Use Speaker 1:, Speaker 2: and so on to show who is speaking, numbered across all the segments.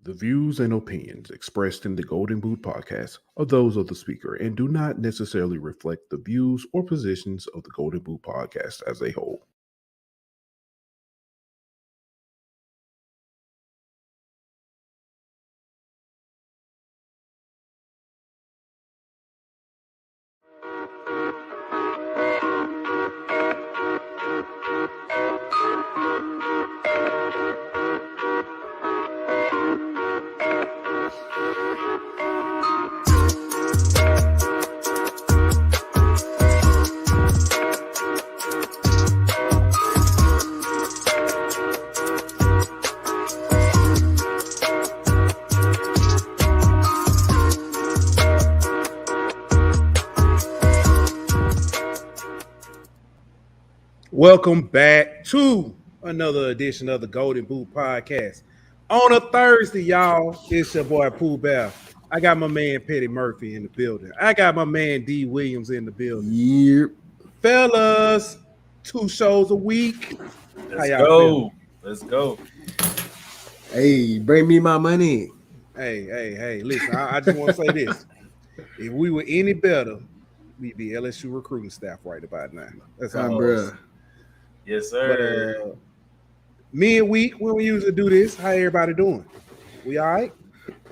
Speaker 1: The views and opinions expressed in the Golden Boot podcast are those of the speaker and do not necessarily reflect the views or positions of the Golden Boot podcast as a whole. Welcome back to another edition of the Golden Boot podcast. On a Thursday, y'all, it's your boy Pooh Bear. I got my man Petty Murphy in the building. I got my man D Williams in the building.
Speaker 2: Yep.
Speaker 1: Fellas, 2 shows a week.
Speaker 3: Let's go. Let's go.
Speaker 2: Hey, bring me my money.
Speaker 1: Hey. Listen, I just want to say this. If we were any better, we'd be LSU recruiting staff right about now. That's all,
Speaker 2: bro.
Speaker 3: Yes, sir.
Speaker 1: But, midweek, when we usually do this, how everybody doing? We all right?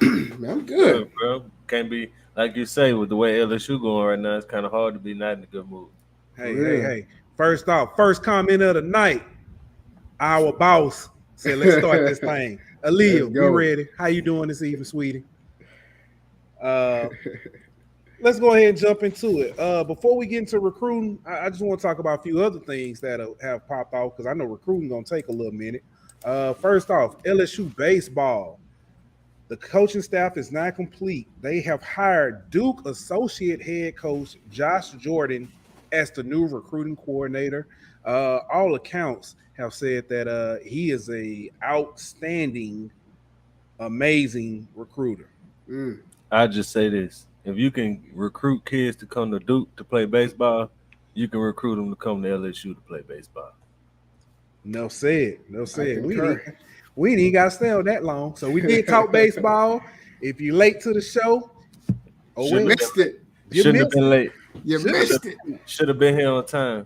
Speaker 2: I'm good,
Speaker 3: bro. Can't be like you say with the way LSU going right now. It's kind of hard to be not in a good mood.
Speaker 1: Hey. First off, first comment of the night. Our boss said, "Let's start this thing." Aaliyah, we ready? How you doing this evening, sweetie? Let's go ahead and jump into it. Before we get into recruiting, I just want to talk about a few other things that have popped off because I know recruiting gonna take a little minute. First off, LSU baseball. The coaching staff is not complete. They have hired Duke associate head coach Josh Jordan as the new recruiting coordinator. All accounts have said that he is a outstanding, amazing recruiter.
Speaker 3: I just say this. If you can recruit kids to come to Duke to play baseball, you can recruit them to come to LSU to play baseball. No
Speaker 1: said. We ain't even got to stay on that long. So we did talk baseball. If you're late to the show,
Speaker 2: missed it.
Speaker 3: Shouldn't have been late.
Speaker 2: You missed it.
Speaker 3: Should have been here on time.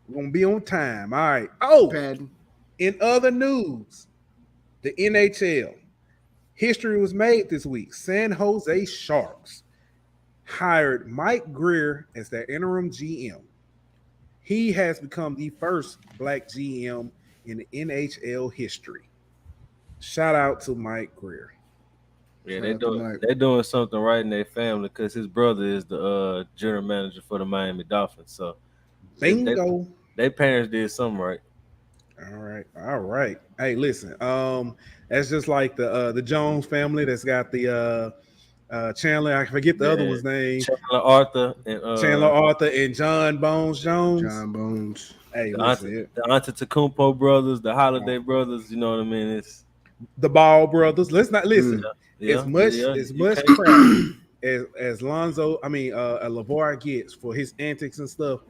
Speaker 1: We're going to be on time. All right. In other news, the NHL. History was made this week. San Jose Sharks hired Mike Grier as their interim GM. He has become the first black GM in the NHL history. Shout out to Mike Grier.
Speaker 3: Yeah, they're doing something right in their family because his brother is the general manager for the Miami Dolphins. So,
Speaker 1: bingo.
Speaker 3: Their parents did something right.
Speaker 1: All right. Hey, listen. That's just like the Jones family that's got the Chandler. I forget the other one's name.
Speaker 3: Chandler Arthur
Speaker 1: and John Bones Jones.
Speaker 2: John Bones.
Speaker 3: Hey, the Antetokounmpo brothers, the Holiday brothers. You know what I mean? It's
Speaker 1: the Ball brothers. Let's not listen. As much crap as Lonzo. LeVar gets for his antics and stuff.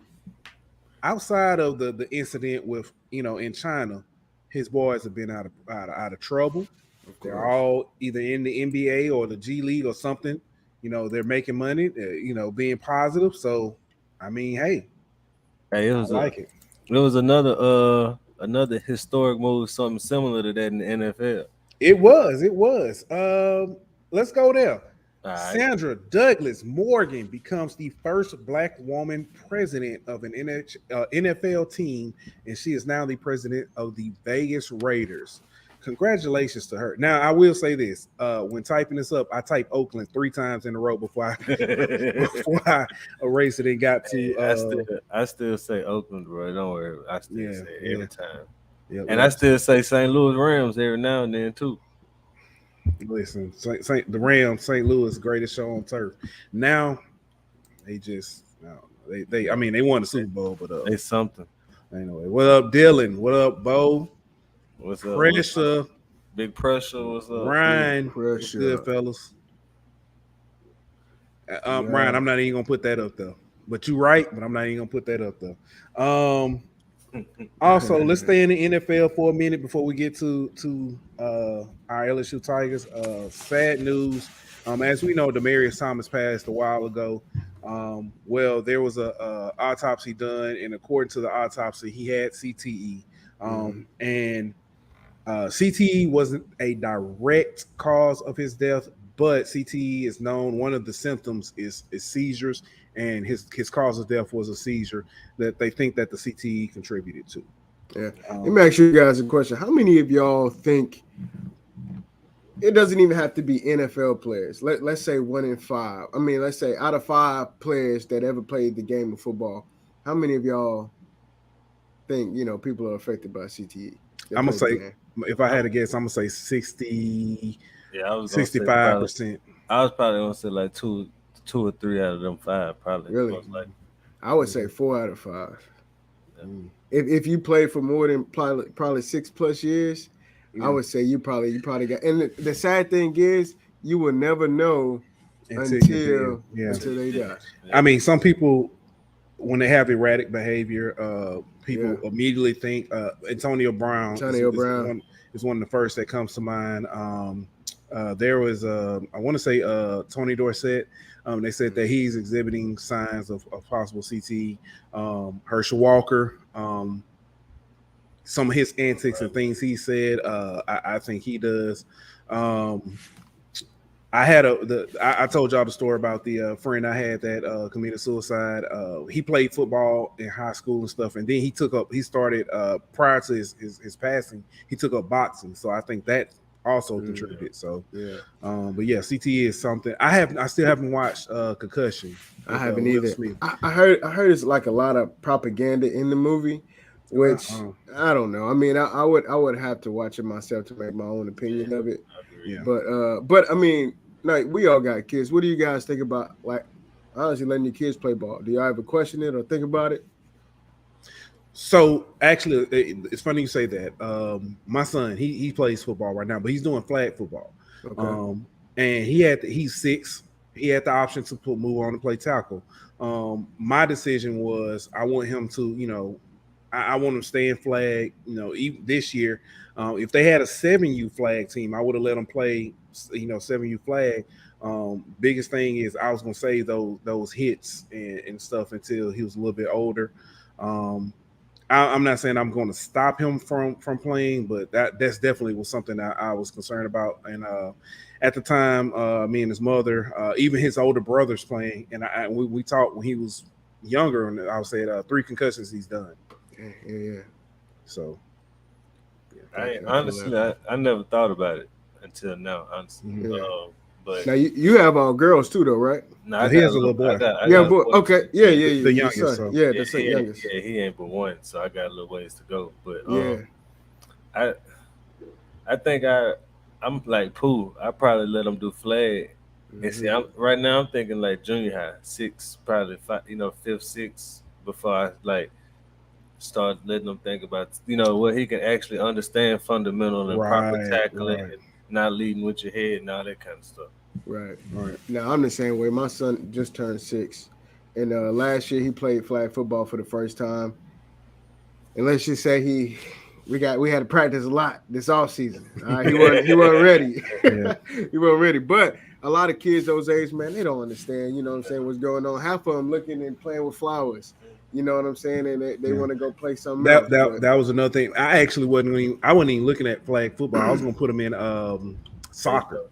Speaker 1: Outside of the incident with in China, his boys have been out of trouble. They're all either in the NBA or the G League or something. They're making money. Being positive. So, hey,
Speaker 3: it was another historic move, something similar to that in the NFL.
Speaker 1: It was. Let's go there. Right. Sandra Douglas Morgan becomes the first black woman president of an NFL team, and she is now the president of the Vegas Raiders. Congratulations to her. Now, I will say this. When typing this up, I typed Oakland 3 times in a row before I erased it and got to
Speaker 3: I still say Oakland, bro. Don't worry. I still say it every time.
Speaker 1: Yep,
Speaker 3: and I still say St. Louis Rams every now and then, too.
Speaker 1: Listen, the Rams, St. Louis, greatest show on turf. Now, they won the Super Bowl, but
Speaker 3: they something.
Speaker 1: Anyway, what up, Dylan? What up, Bo?
Speaker 3: What's up?
Speaker 1: Pressure.
Speaker 3: Big pressure. What's up?
Speaker 1: Ryan. What's good, fellas? Ryan, I'm not even gonna put that up though. But you're right, but I'm not even gonna put that up though. Also, let's stay in the NFL for a minute before we get to our LSU Tigers. Sad news. As we know, Demaryius Thomas passed a while ago. Well, there was a autopsy done, and according to the autopsy, he had CTE. And CTE wasn't a direct cause of his death, but CTE is known. One of the symptoms is seizures, and his cause of death was a seizure that they think that the CTE contributed to.
Speaker 2: Yeah. Let me ask you guys a question. How many of y'all think it doesn't even have to be NFL players? Let's say 1 in 5. I mean, let's say out of 5 players that ever played the game of football, how many of y'all think, people are affected by CTE?
Speaker 1: I'm going to say, if I had to guess, I'm going to say 60,
Speaker 3: Yeah, I was
Speaker 1: 65%.
Speaker 3: I was probably going to say like two or 3 out of them 5, probably.
Speaker 2: Really? I would say 4 out of 5. If you played for more than probably 6+ years, I would say you probably got. And the sad thing is, you will never know until they die.
Speaker 1: I mean, some people, when they have erratic behavior, people immediately think Antonio Brown is one of the first that comes to mind. There was I want to say Tony Dorsett. They said that he's exhibiting signs of possible CTE. Herschel Walker, some of his antics and things he said, I think he does. I told y'all the story about the friend I had that committed suicide. He played football in high school and stuff, and then he started prior to his passing, he took up boxing. So I think that also contributed. So but yeah, CTE is something I still haven't watched Concussion.
Speaker 2: I haven't either. I heard it's like a lot of propaganda in the movie, which I don't know. I mean, I would have to watch it myself to make my own opinion of it.
Speaker 1: Yeah.
Speaker 2: But I mean, like, we all got kids. What do you guys think about, like, honestly letting your kids play ball? Do y'all ever question it or think about it?
Speaker 1: So actually, it's funny you say that. My son, he plays football right now, but he's doing flag football. Okay. And he's 6. He had the option to move on and play tackle. My decision was I want him to, I want him to stay in flag. Even this year, if they had a 7U flag team, I would have let him play. 7U flag. Biggest thing is I was gonna save those hits and stuff until he was a little bit older. I'm not saying I'm going to stop him from playing, but that's definitely was something that I was concerned about. And at the time, me and his mother, even his older brother's playing, and we talked when he was younger, and I would say 3 concussions he's done.
Speaker 2: Yeah.
Speaker 1: So,
Speaker 3: honestly, I never thought about it until now. Honestly, but
Speaker 2: now you have all girls too, though, right?
Speaker 1: No, he has a little boy.
Speaker 2: Boy. Okay, yeah.
Speaker 1: The youngest.
Speaker 2: So. Yeah, the youngest.
Speaker 3: Yeah, he ain't but 1, so I got a little ways to go. But I think I'm like Pooh. I probably let him do flag. And see, right now I'm thinking like junior high, 6, probably 5, 5th, 6th, before I like start letting him think about what he can actually understand fundamental and proper tackling and not leading with your head and all that kind of stuff.
Speaker 2: Right. Now I'm the same way. My son just turned 6, and last year he played flag football for the first time. And let's just say we had to practice a lot this off season. He wasn't ready. He wasn't ready. But a lot of kids those age, man, they don't understand. You know what I'm saying? What's going on? Half of them looking and playing with flowers. You know what I'm saying? And they want to go play something else.
Speaker 1: That was another thing. I actually wasn't even looking at flag football. I was going to put him in soccer.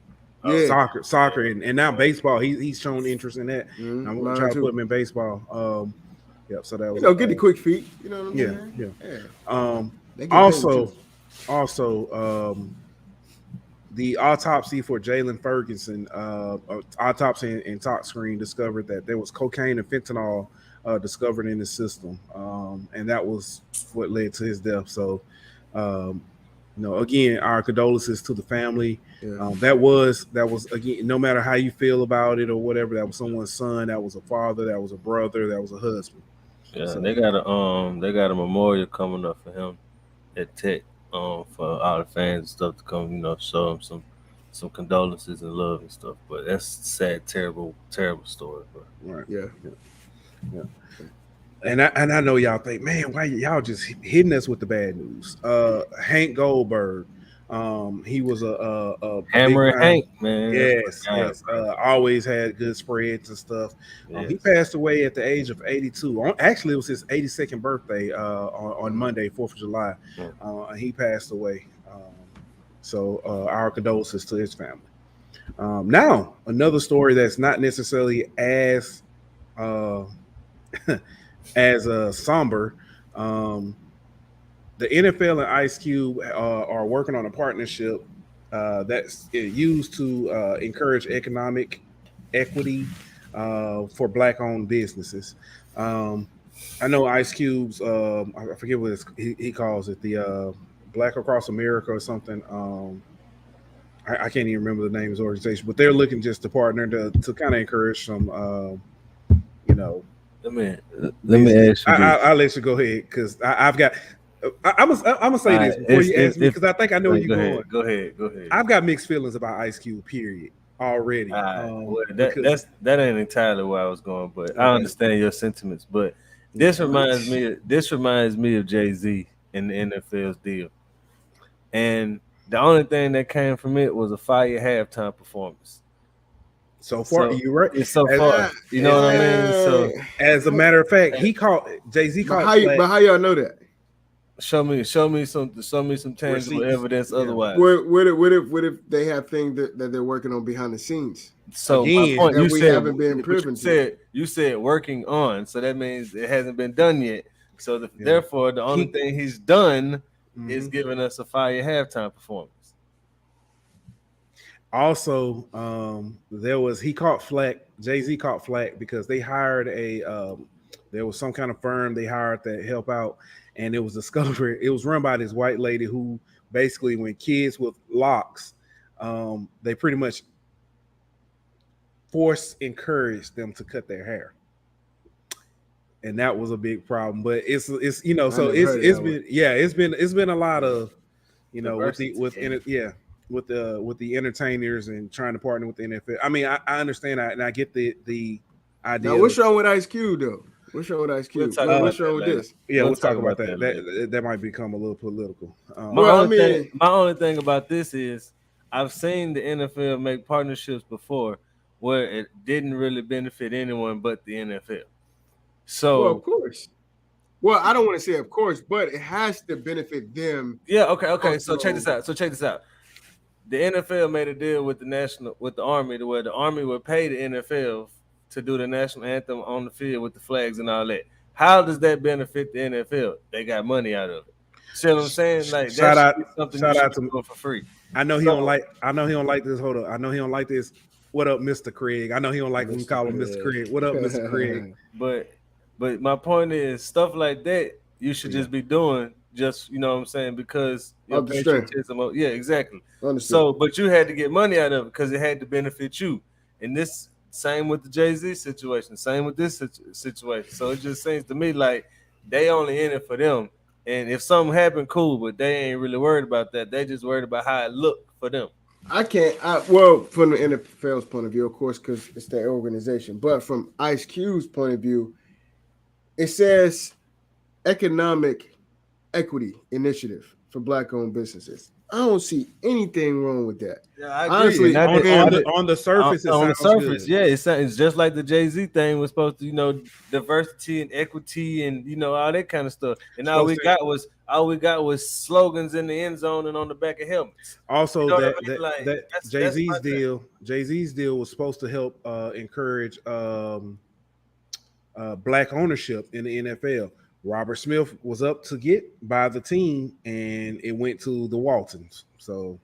Speaker 1: Soccer, and now baseball. He's shown interest in that. I'm going to try to put him in baseball. So that was
Speaker 2: get the quick feet. You know what I'm saying?
Speaker 1: Also, the autopsy for Jalen Ferguson, autopsy and tox screen discovered that there was cocaine and fentanyl discovered in the system, and that was what led to his death. So, again, our condolences to the family. That was again, no matter how you feel about it or whatever, that was someone's son, that was a father, that was a brother, that was a husband.
Speaker 3: Yeah, so, they got a memorial coming up for him at Tech, for all the fans and stuff to come, show him some condolences and love and stuff. But that's a sad, terrible, terrible story, bro.
Speaker 1: Right.
Speaker 2: Yeah.
Speaker 1: And I know y'all think, man, why y'all just hitting us with the bad news? Hank Goldberg, he was a big
Speaker 3: Hammer and
Speaker 1: time.
Speaker 3: Hank, man, that's my
Speaker 1: Yes,
Speaker 3: guy,
Speaker 1: yes.
Speaker 3: bro.
Speaker 1: Always had good spreads and stuff. He
Speaker 3: Yes.
Speaker 1: passed away at the age of 82. Actually, it was his 82nd birthday on Monday, 4th of July. He passed away. So our condolences to his family. Now, another story that's not necessarily as uh, as somber. Um, the NFL and Ice Cube are working on a partnership that's used to encourage economic equity for Black-owned businesses. Um, I know Ice Cube's. I forget what he calls it. The Black Across America or something. I can't even remember the name of his organization, but they're looking just to partner to kind of encourage some, you know,
Speaker 3: Let me
Speaker 1: business.
Speaker 3: ask you this.
Speaker 1: I'll let you go ahead because I've got. I'm gonna say this before you ask me because I think I know where you're going.
Speaker 3: Go ahead.
Speaker 1: I've got mixed feelings about Ice Cube. Period. Already.
Speaker 3: Well,
Speaker 1: Because
Speaker 3: that ain't entirely where I was going, but I
Speaker 1: okay.
Speaker 3: understand your sentiments. But this reminds me of Jay-Z and the NFL's deal, and the only thing that came from it was a fire halftime performance.
Speaker 1: So far,
Speaker 3: So
Speaker 1: you're right.
Speaker 3: it's so far, you know what I mean. So
Speaker 1: As a matter of fact, he called Jay-Z
Speaker 2: But
Speaker 1: called flag.
Speaker 2: how y'all know that?
Speaker 3: show me some tangible
Speaker 1: Receipts.
Speaker 3: evidence.
Speaker 1: Yeah.
Speaker 3: Otherwise,
Speaker 2: What if they have things that they're working on behind the scenes?
Speaker 3: so
Speaker 1: Again,
Speaker 3: my point,
Speaker 2: that
Speaker 3: you
Speaker 2: we
Speaker 3: said,
Speaker 2: haven't been
Speaker 3: but
Speaker 2: privy to.
Speaker 3: you said working on, so that means it hasn't been done yet. So
Speaker 1: Yeah.
Speaker 3: therefore, the only
Speaker 1: He-
Speaker 3: thing he's done is
Speaker 1: Mhm.
Speaker 3: giving us a fire halftime performance.
Speaker 1: Also, there was he caught flack. Jay-Z caught flack because they hired there was some kind of firm they hired to help out, and it was discovered it was run by this white lady who basically when kids with locks, they pretty much encouraged them to cut their hair, and that was a big problem. But it's
Speaker 2: I
Speaker 1: so
Speaker 2: never heard of
Speaker 1: it's
Speaker 2: that
Speaker 1: been
Speaker 2: one.
Speaker 1: it's been a lot of with
Speaker 3: Diversity.
Speaker 1: with the entertainers and trying to partner with the NFL. I mean, I understand and I get the idea.
Speaker 2: Now, what's wrong with Ice Cube though? What's wrong with Ice
Speaker 3: We'll
Speaker 2: Cube?
Speaker 3: talk about
Speaker 2: What's
Speaker 3: that
Speaker 2: wrong with
Speaker 3: later.
Speaker 2: this?
Speaker 1: Yeah, we'll talk about
Speaker 3: that later.
Speaker 1: that might become a little political.
Speaker 2: Well, I mean-
Speaker 3: My only thing about this is I've seen the NFL make partnerships before where it didn't really benefit anyone but the NFL. So
Speaker 2: Well, of course. Well, I don't want to say of course, but it has to benefit them.
Speaker 3: yeah, okay. So
Speaker 2: Also-
Speaker 3: check this out. The NFL made a deal with the Army to where the Army would pay the NFL to do the national anthem on the field with the flags and all that. How does that benefit the NFL? They got money out of it. See what I'm saying? Like
Speaker 1: Shout
Speaker 3: that
Speaker 1: out-
Speaker 3: should be something
Speaker 1: shout
Speaker 3: you
Speaker 1: out
Speaker 3: should
Speaker 1: to-
Speaker 3: do for free.
Speaker 1: I know he
Speaker 3: So-
Speaker 1: don't like. I know he don't like this. Hold up. I know he don't like this. What up, Mr. Craig? I know he don't like when we call him Mr. Craig. What up, Mr. Craig?
Speaker 3: But my point is stuff like that you should just be doing just you know what I'm saying because your
Speaker 2: Understand.
Speaker 3: patriotism. Yeah, exactly.
Speaker 2: Understood.
Speaker 3: So, but you had to get money out of it because it had to benefit you. And this same with the Jay-Z situation, same with this situation. So it just seems to me like they only in it for them. And if something happened, cool, but they ain't really worried about that. They just worried about how it looked for them.
Speaker 2: Well, from the NFL's point of view, of course, because it's their organization. But from Ice Cube's point of view, it says economic equity initiative for Black-owned businesses. I don't see anything wrong with that.
Speaker 3: Yeah, I agree.
Speaker 2: Honestly,
Speaker 3: And I did-
Speaker 1: On the surface, it
Speaker 3: on the
Speaker 1: sounds
Speaker 3: surface,
Speaker 1: good.
Speaker 3: yeah, it's just like the Jay-Z thing was supposed to, diversity and equity and all that kind of stuff. And all we got was slogans in the end zone and on the back of helmets.
Speaker 1: Also,
Speaker 3: You know
Speaker 1: that,
Speaker 3: what I mean? Like,
Speaker 1: that
Speaker 3: that's
Speaker 1: Jay-Z's
Speaker 3: my thing.
Speaker 1: Jay-Z's deal was supposed to help encourage black ownership in the NFL. Robert Smith was up to get by the team, and it went to the Waltons. So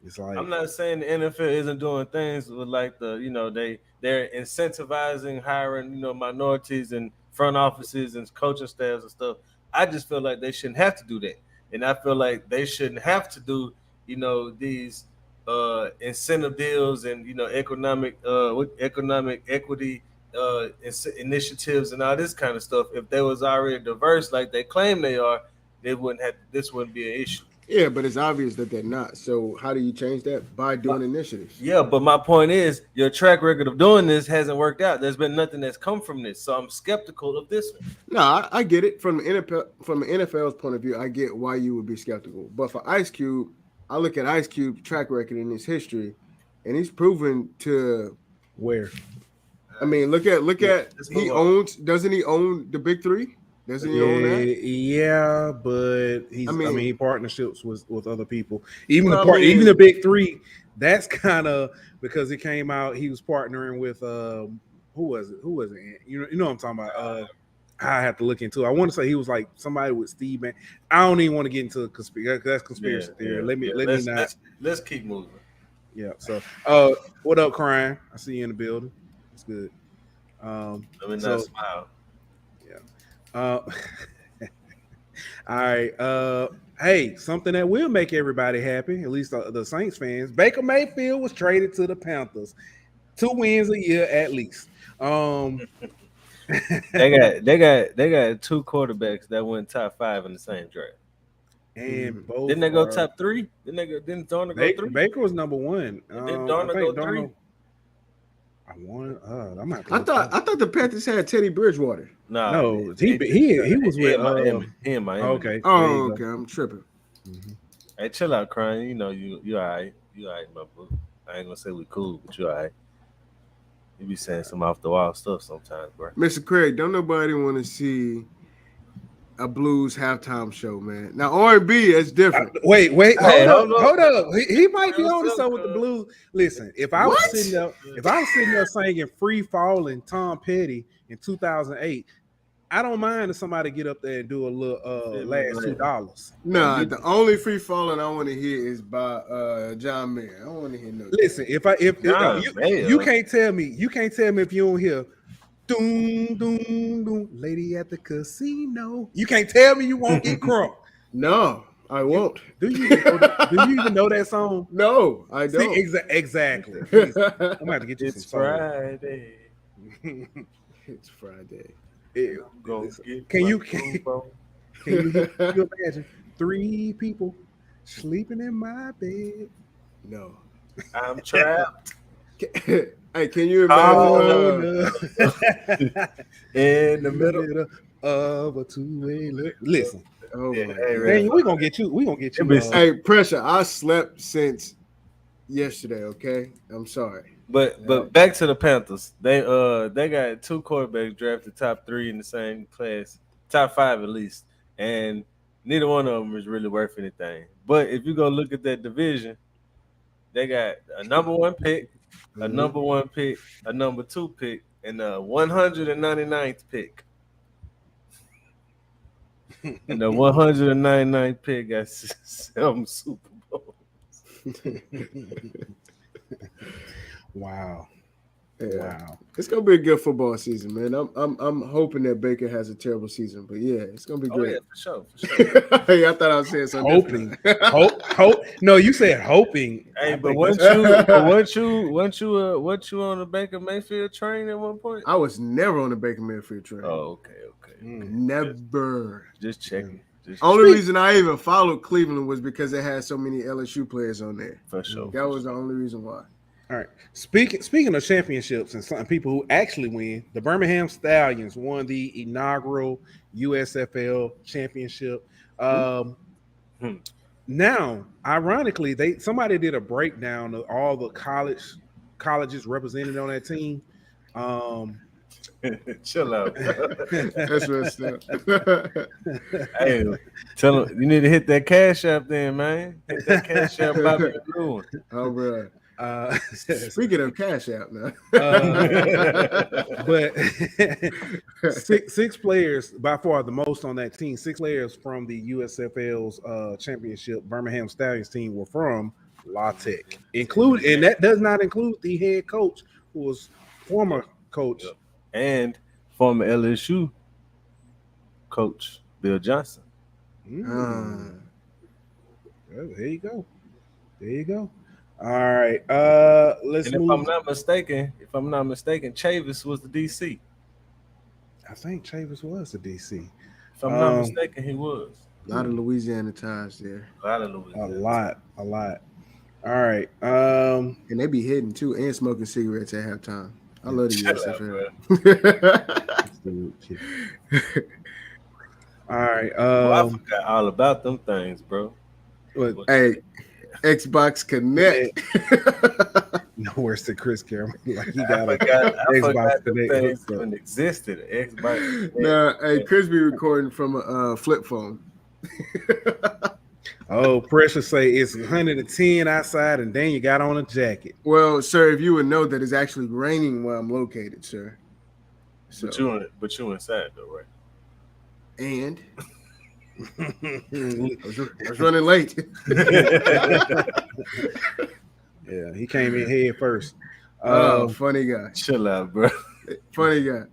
Speaker 1: it's like
Speaker 3: I'm not saying the NFL isn't doing things with like they're incentivizing hiring minorities and front offices and coaching staffs and stuff. I just feel like they shouldn't have to do that, and I feel like they shouldn't have to do these incentive deals and economic equity initiatives and all this kind of stuff. If they was already diverse like they claim they are, this wouldn't be an issue.
Speaker 2: Yeah, but it's obvious that they're not. So how do you change that? By doing initiatives.
Speaker 3: Yeah, but my point is, your track record of doing this hasn't worked out. There's been nothing that's come from this, so I'm skeptical of this one.
Speaker 2: No, I get it from the NFL's point of view. I get why you would be skeptical. But for Ice Cube, I look at Ice Cube's track record in his history, and he's proven to.
Speaker 1: Where?
Speaker 2: I mean, look at he owns. Doesn't he own the big three? Doesn't he own that?
Speaker 1: Yeah, but he's. I mean, he partnerships with other people. Even even the big three. That's kind of because it came out. He was partnering with who was it? You know what I'm talking about. I have to look into. I want to say he was like somebody with Steve. Man, I don't even want to get into conspiracy. That's conspiracy theory. Let me not.
Speaker 3: Let's keep moving.
Speaker 1: Yeah. So, what up, Crying? I see you in the building. It's good.
Speaker 3: Let me not smile.
Speaker 1: All right. Hey, something that will make everybody happy, at least the Saints fans. Baker Mayfield was traded to the Panthers. 2 wins a year at least.
Speaker 3: They got 2 quarterbacks that went top 5 in the same draft.
Speaker 1: And both
Speaker 3: didn't they go top 3? Didn't Darnold go 3?
Speaker 1: Baker was number 1.
Speaker 3: Didn't Darnold go 3?
Speaker 2: I thought the Panthers had Teddy Bridgewater.
Speaker 1: No, he was with
Speaker 3: Miami. He in Miami.
Speaker 1: Okay.
Speaker 2: Oh, okay. I'm tripping.
Speaker 3: Mm-hmm. Hey, chill out, Crying. You know you all right. You all right, my boo. I ain't gonna say we cool, but you all right. You be saying some off the wall stuff sometimes, bro.
Speaker 2: Mr. Craig, don't nobody want to see a blues halftime show, man. Now R&B is different.
Speaker 1: Wait, hold up. He might be on to something with the blues. Listen, if I was sitting there singing "Free Falling" Tom Petty in 2008, I don't mind if somebody get up there and do a little last $2.
Speaker 2: Nah, the only "Free Falling" I want to hear is by John Mayer. I don't want to hear no.
Speaker 1: Listen, if you can't tell me if you don't hear doom doom doom lady at the casino, you can't tell me you won't get crunk.
Speaker 2: No, I won't.
Speaker 1: Do you even know that song?
Speaker 2: No, I don't.
Speaker 1: See, exactly. Please, I'm gonna have to get you
Speaker 3: it's
Speaker 1: some
Speaker 3: Friday.
Speaker 2: It's Friday.
Speaker 1: Can you imagine 3 people sleeping in my bed?
Speaker 2: No,
Speaker 3: I'm trapped.
Speaker 2: Hey, can you imagine
Speaker 1: in the middle of a 2-way? Listen,
Speaker 3: hey,
Speaker 1: we gonna get you.
Speaker 2: Hey, Pressure. I slept since yesterday. Okay, I'm sorry.
Speaker 3: But back to the Panthers. They got 2 quarterbacks drafted top 3 in the same class, top 5 at least, and neither one of them is really worth anything. But if you go look at that division, they got a number 1 pick, a number 1 pick, a number 2 pick, and a 199th pick. And the 199th pick got 7 Super Bowls.
Speaker 1: Wow.
Speaker 2: Yeah.
Speaker 1: Wow.
Speaker 2: It's gonna be a good football season, man. I'm hoping that Baker has a terrible season, but yeah, it's gonna be great.
Speaker 3: Yeah, for sure.
Speaker 2: Hey, I thought I was saying something.
Speaker 1: Hoping. Hope. No, you said hoping.
Speaker 3: Hey, but weren't you on the Baker Mayfield train at one point?
Speaker 2: I was never on the Baker Mayfield train.
Speaker 3: Oh, okay.
Speaker 2: Never.
Speaker 3: Just checking.
Speaker 2: Only reason I even followed Cleveland was because they had so many LSU players on there.
Speaker 3: For sure.
Speaker 2: That was the only reason why.
Speaker 1: All right. Speaking of championships and some people who actually win, the Birmingham Stallions won the inaugural USFL championship. Now, ironically, somebody did a breakdown of all the colleges represented on that team.
Speaker 3: Chill out.
Speaker 2: That's messed up.
Speaker 3: Hey, tell them you need to hit that cash app then, man. Hit that cash app about the blue one.
Speaker 2: Oh, bro. Speaking of cash app now,
Speaker 1: but six players, by far the most on that team, 6 players from the USFL's championship Birmingham Stallions team were from La Tech, and that does not include the head coach, who was former coach
Speaker 3: and former LSU coach Bill Johnson.
Speaker 1: There you go. All right. Let's move.
Speaker 3: If I'm not mistaken, Chavis was the DC.
Speaker 1: I think Chavis was the DC.
Speaker 3: If I'm not mistaken, he was.
Speaker 2: A lot of Louisiana ties there.
Speaker 3: A lot of Louisiana.
Speaker 1: A lot. All right.
Speaker 2: And they be hitting too and smoking cigarettes at halftime. I love the USFL.
Speaker 1: All right.
Speaker 3: I forgot all about them things, bro.
Speaker 2: Hey, Xbox Connect.
Speaker 1: No worse than Chris Cameron. Like he got
Speaker 3: I
Speaker 1: Xbox
Speaker 3: them
Speaker 1: Connect.
Speaker 3: things even existed. Xbox.
Speaker 2: Nah, hey, Chris be recording from a flip phone.
Speaker 1: Oh, pressure say it's 110 outside, and then you got on a jacket.
Speaker 2: Well, sir, if you would know that it's actually raining where I'm located, sir. So,
Speaker 3: But you inside though, right?
Speaker 2: And I was running late.
Speaker 1: Yeah, he came in head first.
Speaker 2: Funny guy.
Speaker 3: Chill out, bro.
Speaker 2: Funny guy.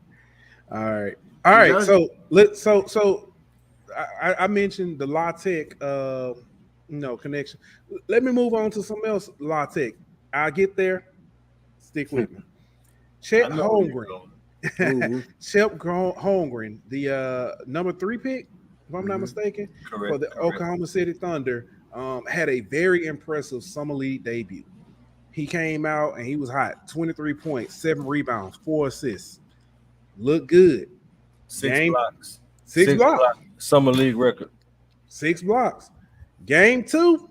Speaker 1: All right. So I mentioned the La Tech, connection. Let me move on to something else. La Tech. I'll get there. Stick with me. Chet Holmgren. Chet Holmgren, the number 3 pick, if I'm not mistaken, for the Oklahoma City Thunder, had a very impressive summer league debut. He came out and he was hot. 23 points, 7 rebounds, 4 assists. Looked good.
Speaker 3: 6 blocks.
Speaker 1: 6 blocks.
Speaker 3: Summer league record.
Speaker 1: 6 blocks. Game 2,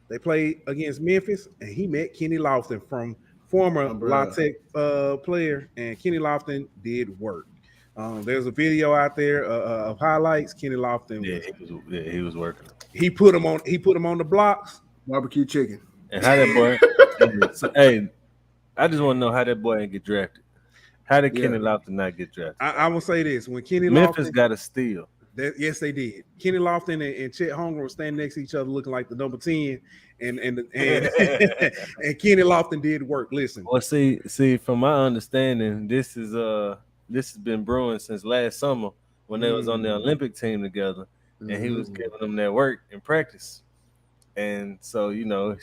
Speaker 1: they played against Memphis, and he met Kenny Lofton, from former La Tech player, and Kenny Lofton did work. There's a video out there of highlights. Kenny Lofton,
Speaker 3: he was working.
Speaker 1: He put him on the blocks.
Speaker 2: Barbecue chicken.
Speaker 3: And how that boy? Hey, I just want to know how that boy didn't get drafted. How did Kenny Lofton not get drafted?
Speaker 1: I will say this: when
Speaker 3: Memphis got a steal.
Speaker 1: Yes, they did. Kenny Lofton and Chet Holmgren were standing next to each other, looking like the number 10, and and Kenny Lofton did work. Listen.
Speaker 3: Well, see, from my understanding, this has been brewing since last summer when they was on the Olympic team together, and he was giving them that work in practice. And so,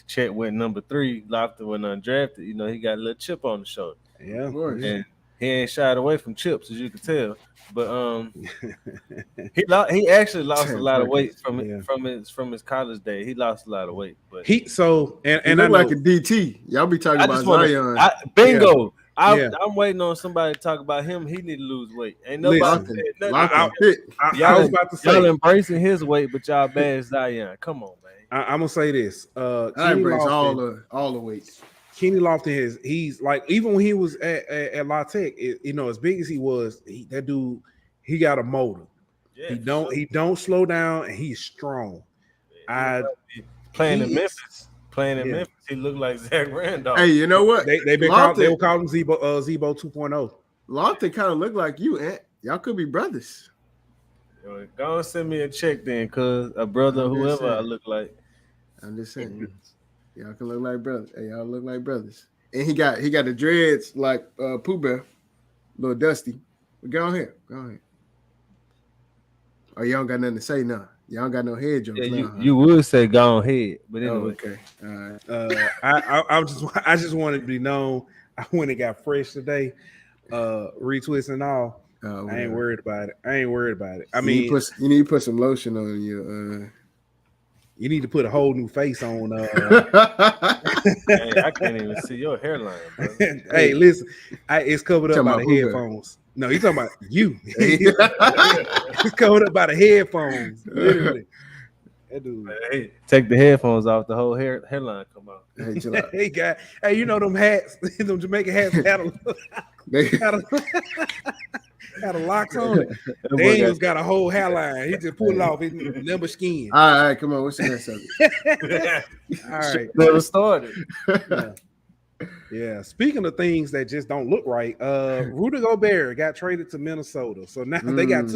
Speaker 3: Chet went number 3, Lofton went undrafted. He got a little chip on the shoulder.
Speaker 1: Yeah, of
Speaker 3: course. And he ain't shied away from chips, as you can tell. But he actually lost a lot of weight from his college day. He lost a lot of weight. But
Speaker 2: he looked like a DT. Y'all be talking about Zion.
Speaker 3: Bingo. Yeah. I'm waiting on somebody to talk about him. He need to lose weight. Ain't nobody said nothing.
Speaker 1: I was about to say,
Speaker 3: y'all embracing his weight, but y'all bash Zion. Come on, man.
Speaker 1: I'm gonna say this.
Speaker 2: I embrace all the weights.
Speaker 1: Kenny Lofton he's like, even when he was at La Tech, as big as he was, that dude, he got a motor. Yeah, he don't slow down, and he's strong.
Speaker 3: Playing in Memphis, he looked like Zach Randolph.
Speaker 2: Hey, you know what?
Speaker 1: They were calling him Zebo 2.0.
Speaker 2: Lofton kind of looked like you, Ant. Y'all could be brothers.
Speaker 3: Go and send me a check then, cuz a brother, whoever I look like.
Speaker 2: I'm just saying. Y'all can look like brothers. Hey, y'all look like brothers. And he got the dreads like Pooh Bear, a little dusty. But go ahead. Oh, y'all don't got nothing to say now. Y'all don't got no head jokes.
Speaker 3: You would say go ahead, but anyway.
Speaker 2: Okay. All right.
Speaker 1: I just wanted to be known. I went and got fresh today, retwist and all. I ain't worried about it. I mean,
Speaker 2: you need to put some lotion on your.
Speaker 1: You need to put a whole new face on.
Speaker 3: Hey, I can't even see your hairline, bro.
Speaker 1: Hey, listen, it's covered up by the headphones. No, he's talking about you. It's covered up by the headphones. Literally. That dude.
Speaker 3: Hey, take the headphones off, the whole hairline come out.
Speaker 2: Hey, chill out.
Speaker 1: Hey, them hats, them Jamaican hats had a locks on it. Daniel's got a whole hairline. He just pulled it off his number skin.
Speaker 2: All right, come on. What's the next subject?
Speaker 1: All right.
Speaker 3: Never started.
Speaker 1: Yeah. Speaking of things that just don't look right, Rudy Gobert got traded to Minnesota. So now they got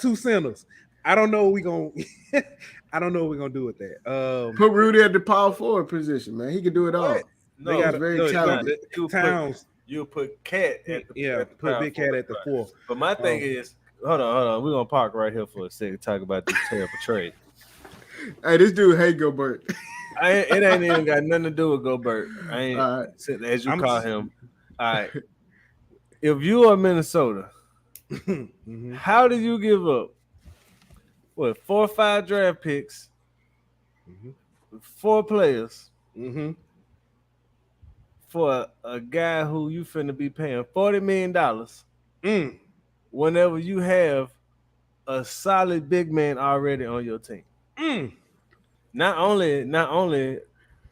Speaker 1: two centers. I don't know what we're gonna do with that.
Speaker 2: Put Rudy at the power forward position, man. He can do it all.
Speaker 3: No,
Speaker 2: they got very talented.
Speaker 1: Towns.
Speaker 3: You'll put Cat at the
Speaker 1: put Big Cat at the 4.
Speaker 3: But my thing is, hold on. We're gonna park right here for a second, talk about this terrible trade.
Speaker 2: Hey, this dude hate Gobert.
Speaker 3: It ain't even got nothing to do with Gobert. I ain't as you call him. All right. If you are Minnesota, how do you give up 4 or 5 draft picks,
Speaker 1: Mm-hmm.
Speaker 3: 4 players
Speaker 1: Mm-hmm.
Speaker 3: for a guy who you finna be paying $40 million whenever you have a solid big man already on your team. Not only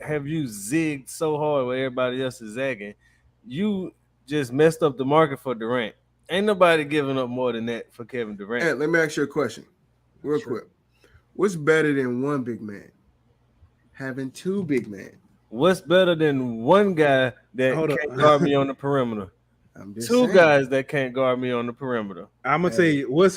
Speaker 3: have you zigged so hard where everybody else is zagging, you just messed up the market for Durant. Ain't nobody giving up more than that for Kevin Durant.
Speaker 2: Hey, let me ask you a question, real quick. What's better than one big man? Having 2 big men.
Speaker 3: What's better than one guy that can't guard me on the perimeter?
Speaker 2: I'm just
Speaker 3: 2
Speaker 2: saying.
Speaker 3: guys that can't guard me on the perimeter.
Speaker 1: I'm gonna tell you what's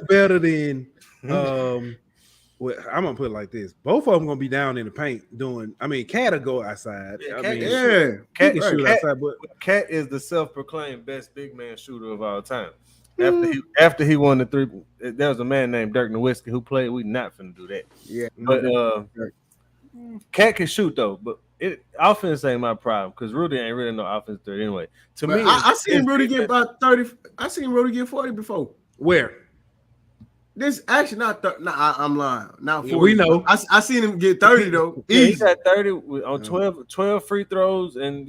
Speaker 1: better than well, I'm gonna put it like this. Both of them gonna be down in the paint doing. I mean, Cat will go outside.
Speaker 3: Yeah,
Speaker 1: I
Speaker 3: Cat
Speaker 1: mean,
Speaker 3: can
Speaker 1: he can shoot outside, but
Speaker 3: Cat is the self-proclaimed best big man shooter of all time. After he won the 3, there was a man named Dirk Nowitzki who played. We not finna do that.
Speaker 2: Yeah,
Speaker 3: but Cat can shoot though. But offense ain't my problem because Rudy ain't really no offense threat anyway. To me,
Speaker 2: I seen Rudy get about 30. I seen Rudy get 40 before.
Speaker 1: Where?
Speaker 2: This actually not. I'm lying. Not 40.
Speaker 1: We know.
Speaker 2: I seen him get 30 though.
Speaker 3: Yeah, he got 30 on 12 free throws and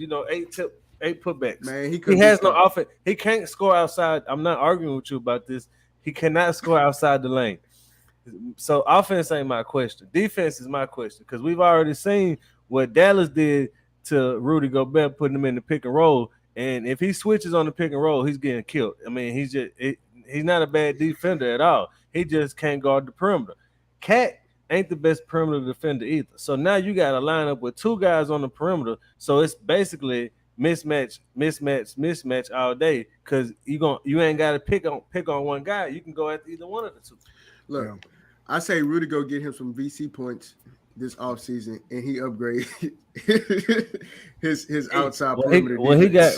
Speaker 3: 8 putbacks. Man, he has no offense. He can't score outside. I'm not arguing with you about this. He cannot score outside the lane. So offense ain't my question. Defense is my question because we've already seen what Dallas did to Rudy Gobert, putting him in the pick and roll. And if he switches on the pick and roll, he's getting killed. I mean, he's not a bad defender at all. He just can't guard the perimeter. Cat ain't the best perimeter defender either. So now you got to line up with 2 guys on the perimeter. So it's basically mismatch all day because you ain't got to pick on one guy. You can go after either one of the 2.
Speaker 2: Look, I say Rudy go get him some VC points this offseason and he upgrade his outside perimeter.
Speaker 3: When he got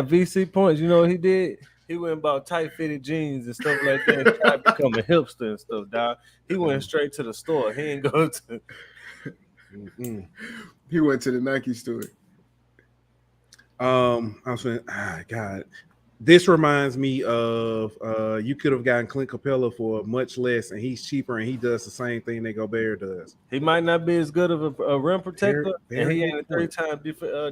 Speaker 3: VC points, you know what he did? He went and bought tight fitted jeans and stuff like that and tried to become a hipster and stuff, dog. He went straight to the store. He ain't go to
Speaker 2: He went to the Nike store.
Speaker 1: I was saying, God, this reminds me of you could have gotten Clint Capella for much less, and he's cheaper, and he does the same thing that Gobert does.
Speaker 3: He might not be as good of a rim protector, and he ain't a 3-time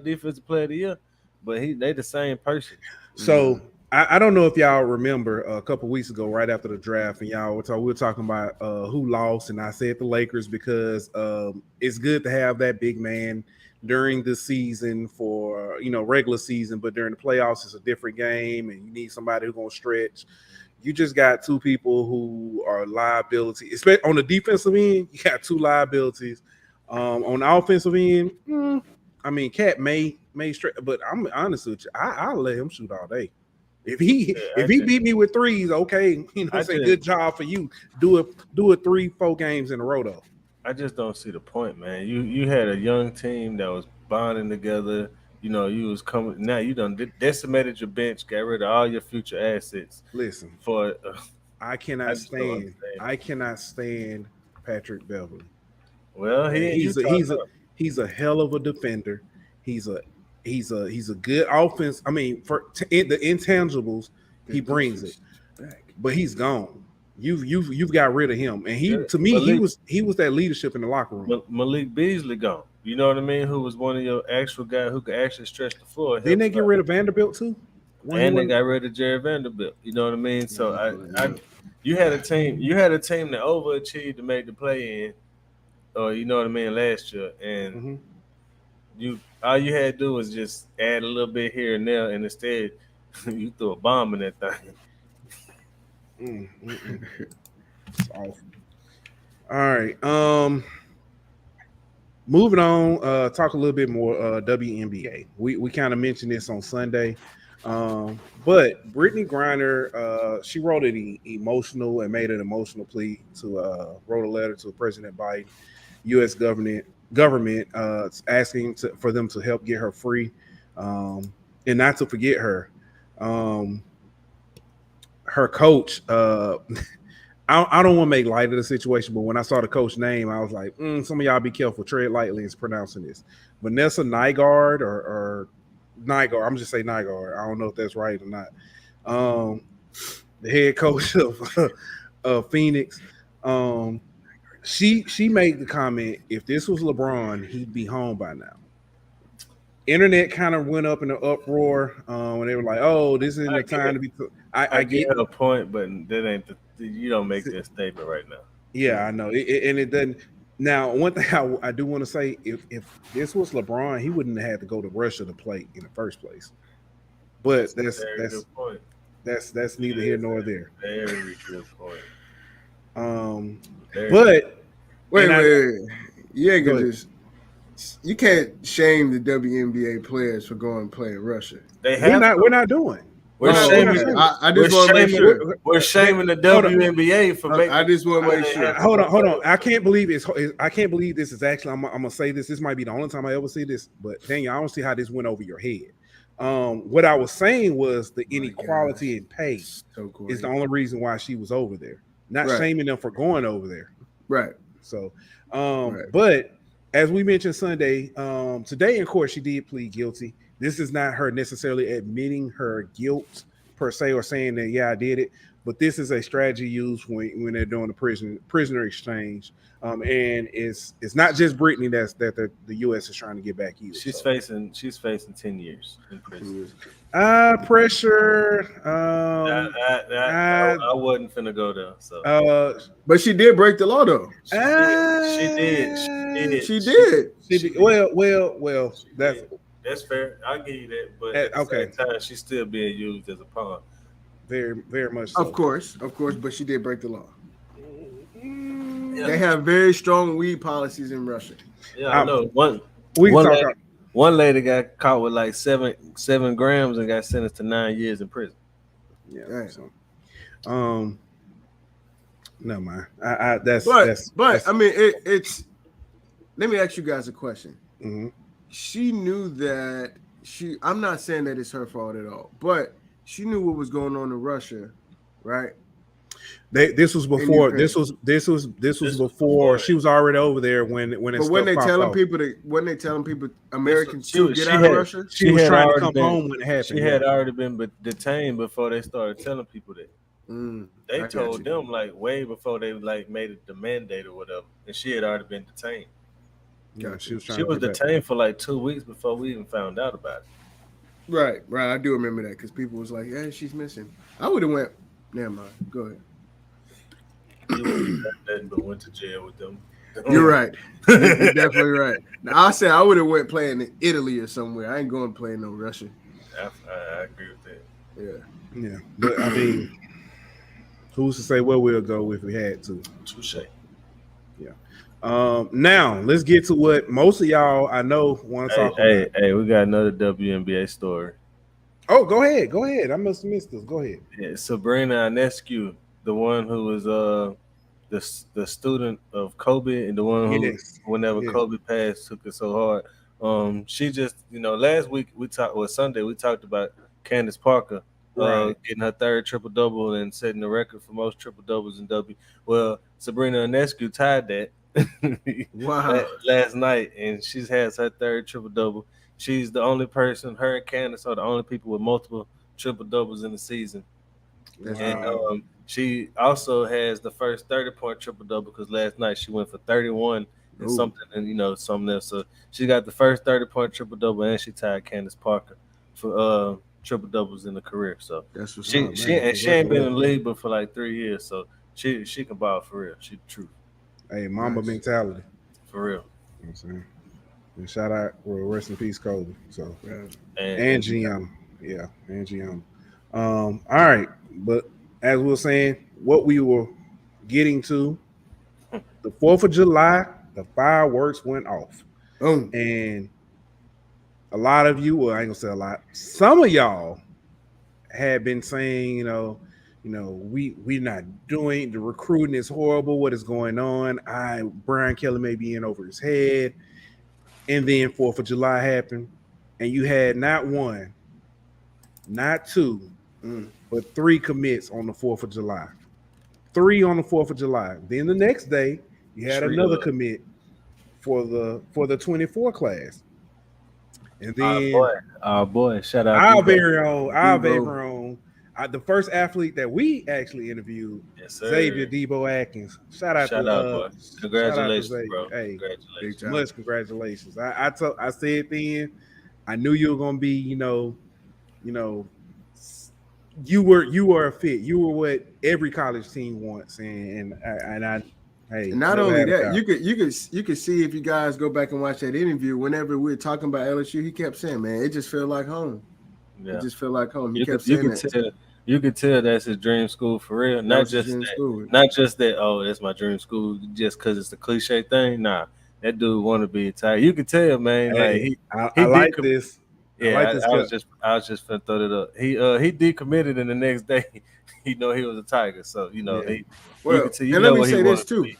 Speaker 3: defensive player of the year, but they the same person.
Speaker 1: So I don't know if y'all remember a couple weeks ago, right after the draft, and y'all we were talking about who lost, and I said the Lakers because it's good to have that big man during the season for regular season, but during the playoffs it's a different game, and you need somebody who's gonna stretch. You just got 2 people who are liability, especially on the defensive end. You got 2 liabilities. On the offensive end, I mean, Cat may stretch, but I'm honest with you, I'll let him shoot all day. If he beat me with 3s, okay, say good job for you. Do it 3-4 games in a row though.
Speaker 3: I just don't see the point, man. You had a young team that was bonding together. You was coming. Now you done decimated your bench, got rid of all your future assets.
Speaker 1: Listen, I cannot stand Patrick Beverley.
Speaker 3: Well, he's
Speaker 1: a hell of a defender. He's a good offense. I mean, for the intangibles, he brings it, but he's gone. You've got rid of him, and he was that leadership in the locker room.
Speaker 3: Malik Beasley gone. You know what I mean? Who was one of your actual guys who could actually stretch the floor?
Speaker 1: Didn't they get rid of Vanderbilt too?
Speaker 3: And they got rid of Jerry Vanderbilt. You know what I mean? So you had a team that overachieved to make the play in, or you know what I mean, last year, and all you had to do was just add a little bit here and there, and instead you threw a bomb in that thing.
Speaker 1: It's awful. All right. Moving on, talk a little bit more WNBA. We kind of mentioned this on Sunday. But Brittney Griner, she wrote an emotional and made an emotional plea to wrote a letter to President Biden, U.S. government asking for them to help get her free, and not to forget her. Her coach, I don't want to make light of the situation, but when I saw the coach name, I was like, some of y'all be careful, tread lightly in pronouncing this. Vanessa Nygaard or Nygaard, I'm just saying Nygaard. I don't know if that's right or not. The head coach of Phoenix. She made the comment, if this was LeBron, he'd be home by now. Internet kind of went up in an uproar when they were like, "Oh, this isn't the time to be." I get
Speaker 3: a point, but that ain't you don't make that statement right now.
Speaker 1: Yeah, I know, and it doesn't. Now, one thing I do want to say, if this was LeBron, he wouldn't have had to go to Russia to play in the first place. But that's neither here nor there.
Speaker 3: Very good point.
Speaker 1: But
Speaker 2: wait. You ain't gonna just. You can't shame the WNBA players for going and play in Russia.
Speaker 1: We're not doing.
Speaker 3: We're shaming.
Speaker 2: I just want to make sure.
Speaker 3: We're shaming the WNBA for making.
Speaker 2: I just want to make sure.
Speaker 1: Hold on. I can't believe I can't believe this is actually. I'm gonna say this. This might be the only time I ever see this. But Daniel, I don't see how this went over your head. What I was saying was the inequality in pay is the only reason why she was over there. Not shaming them for going over there.
Speaker 2: Right.
Speaker 1: So, but as we mentioned Sunday, today in court she did plead guilty. This is not her necessarily admitting her guilt per se or saying that I did it, but this is a strategy used when they're doing the prisoner exchange. And it's not just Brittney that the U.S. is trying to get back either.
Speaker 3: She's facing 10 years in prison.
Speaker 1: Pressure.
Speaker 3: I wasn't finna go there. So,
Speaker 2: but she did break the law though.
Speaker 3: She did.
Speaker 1: Well.
Speaker 3: That's fair. I'll give you that. But at the same time, she's still being used as a pawn.
Speaker 1: Very, very much so.
Speaker 2: Of course. But she did break the law. Yeah. They have very strong weed policies in Russia.
Speaker 3: Yeah, I know. One lady got caught with like 7 grams and got sentenced to 9 years in prison.
Speaker 1: Yeah. So, no man. But
Speaker 2: I mean, it's. Let me ask you guys a question.
Speaker 1: Mm-hmm.
Speaker 2: She knew that I'm not saying that it's her fault at all, but she knew what was going on in Russia, right?
Speaker 1: This was before. This was before she was already over there when. But
Speaker 2: when they telling people Americans to get out of Russia,
Speaker 1: she was trying to come home when it happened.
Speaker 3: She had already been detained before they started telling people that. They told them like way before they like made it the mandate or whatever, and she had already been detained.
Speaker 1: Yeah, she was
Speaker 3: detained for like 2 weeks before we even found out about it.
Speaker 2: Right. I do remember that because people was like, "Yeah, she's missing." I would have went. Never mind. Go ahead.
Speaker 3: You would have nothing but went to jail with them.
Speaker 2: You're right. You're definitely right. Now I said I would have went playing in Italy or somewhere. I ain't going to play in no Russia.
Speaker 3: I agree with that.
Speaker 2: Yeah.
Speaker 1: But I mean, who's to say where we'll go if we had to?
Speaker 3: Touche.
Speaker 1: Yeah. Now let's get to what most of y'all I know want to talk about.
Speaker 3: Hey, we got another WNBA story.
Speaker 1: Oh, go ahead. I must have missed this. Go ahead.
Speaker 3: Yeah, Sabrina Ionescu, the one who was the student of Kobe and the one who whenever Kobe passed took it so hard. She just last week Sunday we talked about Candace Parker getting her 3rd triple-double and setting the record for most triple-doubles in W. Well, Sabrina Ionescu tied that.
Speaker 2: Wow.
Speaker 3: Last night, and she has her 3rd triple-double. She's the only person, her and Candace are the only people with multiple triple-doubles in the season. And she also has the first 30-point triple-double because last night she went for 31 and something something else. So she got the first 30-point triple-double and she tied Candace Parker for triple-doubles in the career. So
Speaker 2: that's what's
Speaker 3: she ain't been in the league but for like 3 years. So she can ball for real. She the truth.
Speaker 1: Hey, Mamba mentality.
Speaker 3: For real.
Speaker 1: You know what I'm saying? And shout out, rest in peace, Kobe. So
Speaker 3: and
Speaker 1: GM. Yeah, and GM. All right. But as we were saying, what we were getting to, the 4th of July, the fireworks went off. And a lot of you, well, I ain't gonna say a lot, some of y'all had been saying, we're not doing the recruiting is horrible. What is going on? Brian Kelly may be in over his head. And then 4th of July happened, and you had not 1, not 2, but 3 commits on the 4th of July. 3 on the 4th of July. Then the next day, you had another commit for the 24 class. And then
Speaker 3: our boy, shout out
Speaker 1: our very own the first athlete that we actually interviewed,
Speaker 3: Yes, sir.
Speaker 1: Xavier Debo Atkins. Shout out,
Speaker 3: boy.
Speaker 1: shout out to
Speaker 3: Congratulations,
Speaker 1: Xavier.
Speaker 3: bro.
Speaker 1: Hey,
Speaker 3: Congratulations.
Speaker 1: much congratulations. I said then, I knew you were gonna be, you know, you were a fit. You were what every college team wants, and I hey.
Speaker 2: And not only that, you could see if you guys go back and watch that interview. Whenever we were talking about LSU, he kept saying, "Man, it just felt like home.
Speaker 3: Yeah.
Speaker 2: It just felt like home." He kept saying that.
Speaker 3: You could tell that's his dream school for real. Not just that. Oh, that's my dream school. Just because it's the cliche thing. Nah, that dude want to be a Tiger. You could tell, man.
Speaker 1: Hey,
Speaker 3: like
Speaker 1: I like this.
Speaker 3: Yeah, I was just finna throw it up. He decommitted, and the next day, he was a Tiger. So
Speaker 2: and
Speaker 3: let
Speaker 2: me say this too.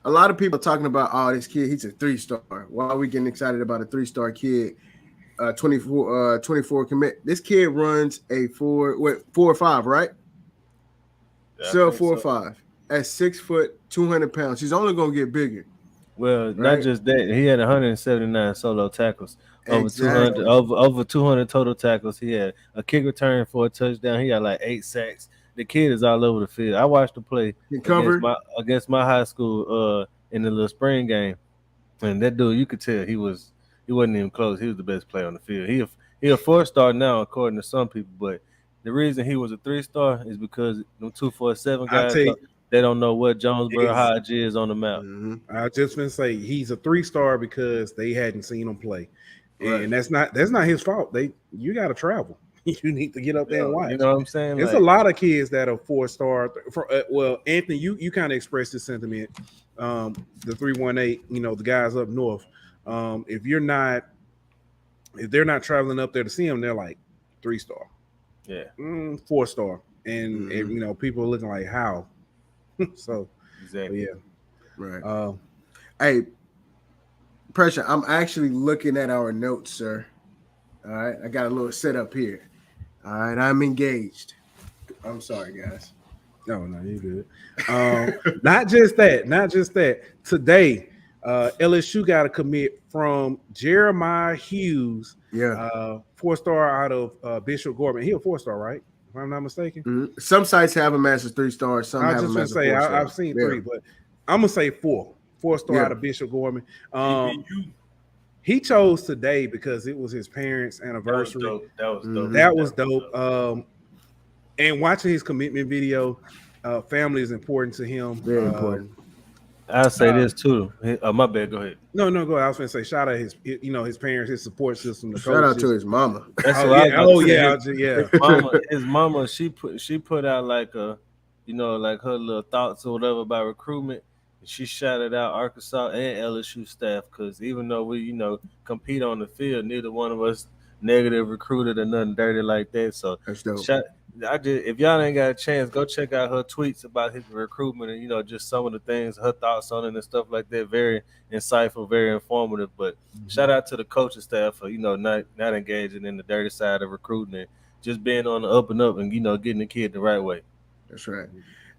Speaker 2: A lot of people are talking about, oh, this kid, he's a 3-star. Why are we getting excited about a 3-star kid? 24 commit. This kid runs a 4 or 5, right? Yeah, 4 or 5 at 6 foot, 200 pounds. He's only gonna get bigger.
Speaker 3: Well, right? Not just that, he had 179 solo tackles, over 200 total tackles. He had a kick return for a touchdown. He had like 8 sacks. The kid is all over the field. I watched him play against my high school in the little spring game, and that dude, you could tell he wasn't even close. He was the best player on the field. He a 4-star now, according to some people, but the reason he was a 3-star is because them 247 guys, they don't know what Jonesboro Hodge is on the map.
Speaker 1: Mm-hmm. I just been say he's a 3-star because they hadn't seen him play, right. And that's not his fault. You got to travel. You need to get up there and watch.
Speaker 3: You know what I'm saying?
Speaker 1: There's a lot of kids that are 4-star. Well, Anthony, you kind of expressed this sentiment. The 318, the guys up north. If they're not traveling up there to see them, they're like 3-star.
Speaker 3: Yeah.
Speaker 1: 4-star. And people are looking like how. So
Speaker 3: exactly.
Speaker 1: Yeah.
Speaker 2: Right. Hey, Pressure, I'm actually looking at our notes, sir. All right. I got a little setup here. All right. I'm engaged. I'm sorry, guys.
Speaker 1: No, you're good. Not just that. Today, LSU got a commit from Jeremiah Hughes.
Speaker 2: Yeah.
Speaker 1: 4-star out of Bishop Gorman. He a 4-star, right? If I'm not mistaken.
Speaker 2: Mm-hmm. Some sites have him as a 3-star. Some have him as a 4-star.
Speaker 1: I've seen 3, but I'm gonna say 4. 4-star out of Bishop Gorman. He chose today because it was his parents' anniversary. That was dope. And watching his commitment video, family is important to him.
Speaker 2: Very important.
Speaker 3: I'll say this too. My bad. Go ahead.
Speaker 1: No, go ahead. I was going to say, shout out his parents, his support system.
Speaker 2: Shout out to his mama.
Speaker 3: His mama. She put out like her little thoughts or whatever about recruitment. She shouted out Arkansas and LSU staff because even though we compete on the field, neither one of us negative recruited or nothing dirty like that. So
Speaker 2: that's dope.
Speaker 3: If y'all ain't got a chance, go check out her tweets about his recruitment and just some of the things, her thoughts on it and stuff like that. Very insightful, very informative. But shout out to the coaching staff for not engaging in the dirty side of recruiting and just being on the up and up and getting the kid the right way.
Speaker 2: That's right.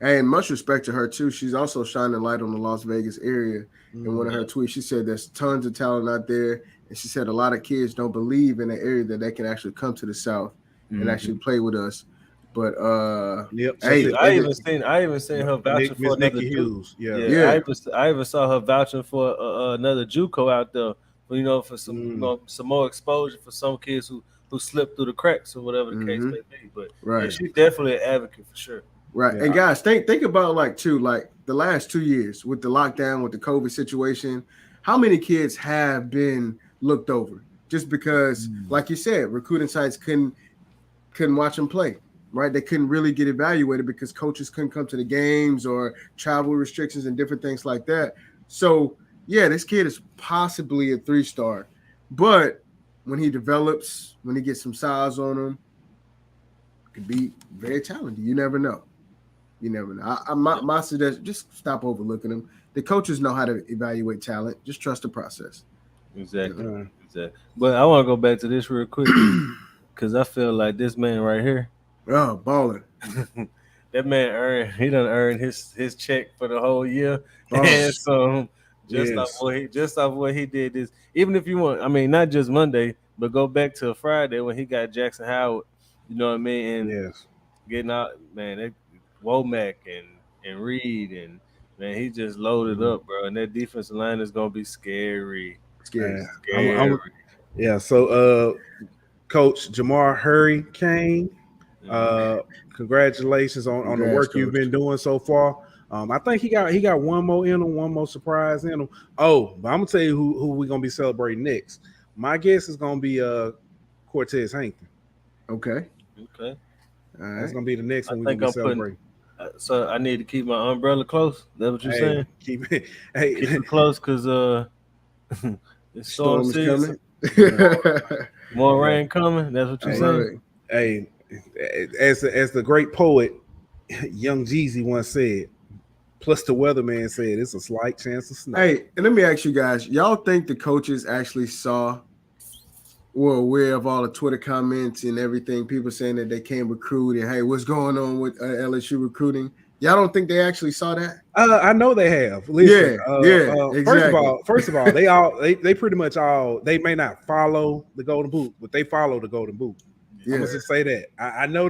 Speaker 2: And much respect to her too. She's also shining light on the Las Vegas area. In one of her tweets, she said there's tons of talent out there, and she said a lot of kids don't believe in the area that they can actually come to the South and actually play with us. But
Speaker 3: hey, I even seen her vouching for another Hughes. I even saw her vouching for another JUCO out there. For some some more exposure for some kids who slipped through the cracks or whatever the case may be. But she's definitely an advocate for sure.
Speaker 2: Right. Yeah. And guys, think about the last 2 years with the lockdown, with the COVID situation, how many kids have been looked over just because, like you said, recruiting sites couldn't watch them play, right? They couldn't really get evaluated because coaches couldn't come to the games or travel restrictions and different things like that. So yeah, this kid is possibly a 3-star, but when he develops, when he gets some size on him, could be very talented. You never know. My suggestion, just stop overlooking them. The coaches know how to evaluate talent. Just trust the process.
Speaker 3: Exactly. But I want to go back to this real quick because I feel like this man right here.
Speaker 2: Oh, balling.
Speaker 3: That man done earned his check for the whole year. Oh. And so just off what he did this, even if you want, not just Monday, but go back to Friday when he got Jackson Howard You know what I mean? And
Speaker 1: Yes.
Speaker 3: getting out, man. That Womack and Reed and man, he just loaded up, bro. And that defensive line is gonna be scary,
Speaker 2: Scary.
Speaker 3: scary.
Speaker 1: Yeah. So, Coach Jamar Hurricane,
Speaker 3: Mhm.
Speaker 1: congratulations on the
Speaker 2: Congrats,
Speaker 1: work you've
Speaker 2: Coach.
Speaker 1: been doing so far. I think he got one more in him, one more surprise in him. Oh, but I'm gonna tell you who we're gonna be celebrating next. My guess is gonna be Cortez Hankton.
Speaker 2: Okay.
Speaker 3: Okay.
Speaker 2: All
Speaker 1: That's
Speaker 2: right.
Speaker 1: gonna be the next
Speaker 3: I
Speaker 1: one we're gonna
Speaker 3: think
Speaker 1: be
Speaker 3: I'm putting.
Speaker 1: celebrating.
Speaker 3: So I need to keep my umbrella close. That's what you're
Speaker 1: Hey,
Speaker 3: saying?
Speaker 1: keep it. Hey,
Speaker 3: Keep it close, cause it's storm
Speaker 2: Storm is
Speaker 3: season.
Speaker 2: coming.
Speaker 1: yeah,
Speaker 3: More
Speaker 1: yeah.
Speaker 3: rain coming. That's what
Speaker 2: I
Speaker 3: you're
Speaker 1: Hey,
Speaker 2: love
Speaker 3: saying.
Speaker 2: it.
Speaker 1: hey, as the great poet Young Jeezy once said, plus the weatherman said, it's a slight chance of snow.
Speaker 2: Hey, and let me ask you guys, y'all think the coaches actually saw were aware of all the Twitter comments and everything, people saying that they can't recruit and hey, what's going on with LSU recruiting? Y'all don't think they actually saw that?
Speaker 1: I know they have. Listen,
Speaker 2: Yeah, exactly.
Speaker 1: first of all, they pretty much all they may not follow the Golden Boot, but they follow the Golden Boot. I'm
Speaker 2: Yeah.
Speaker 1: gonna just say that. I know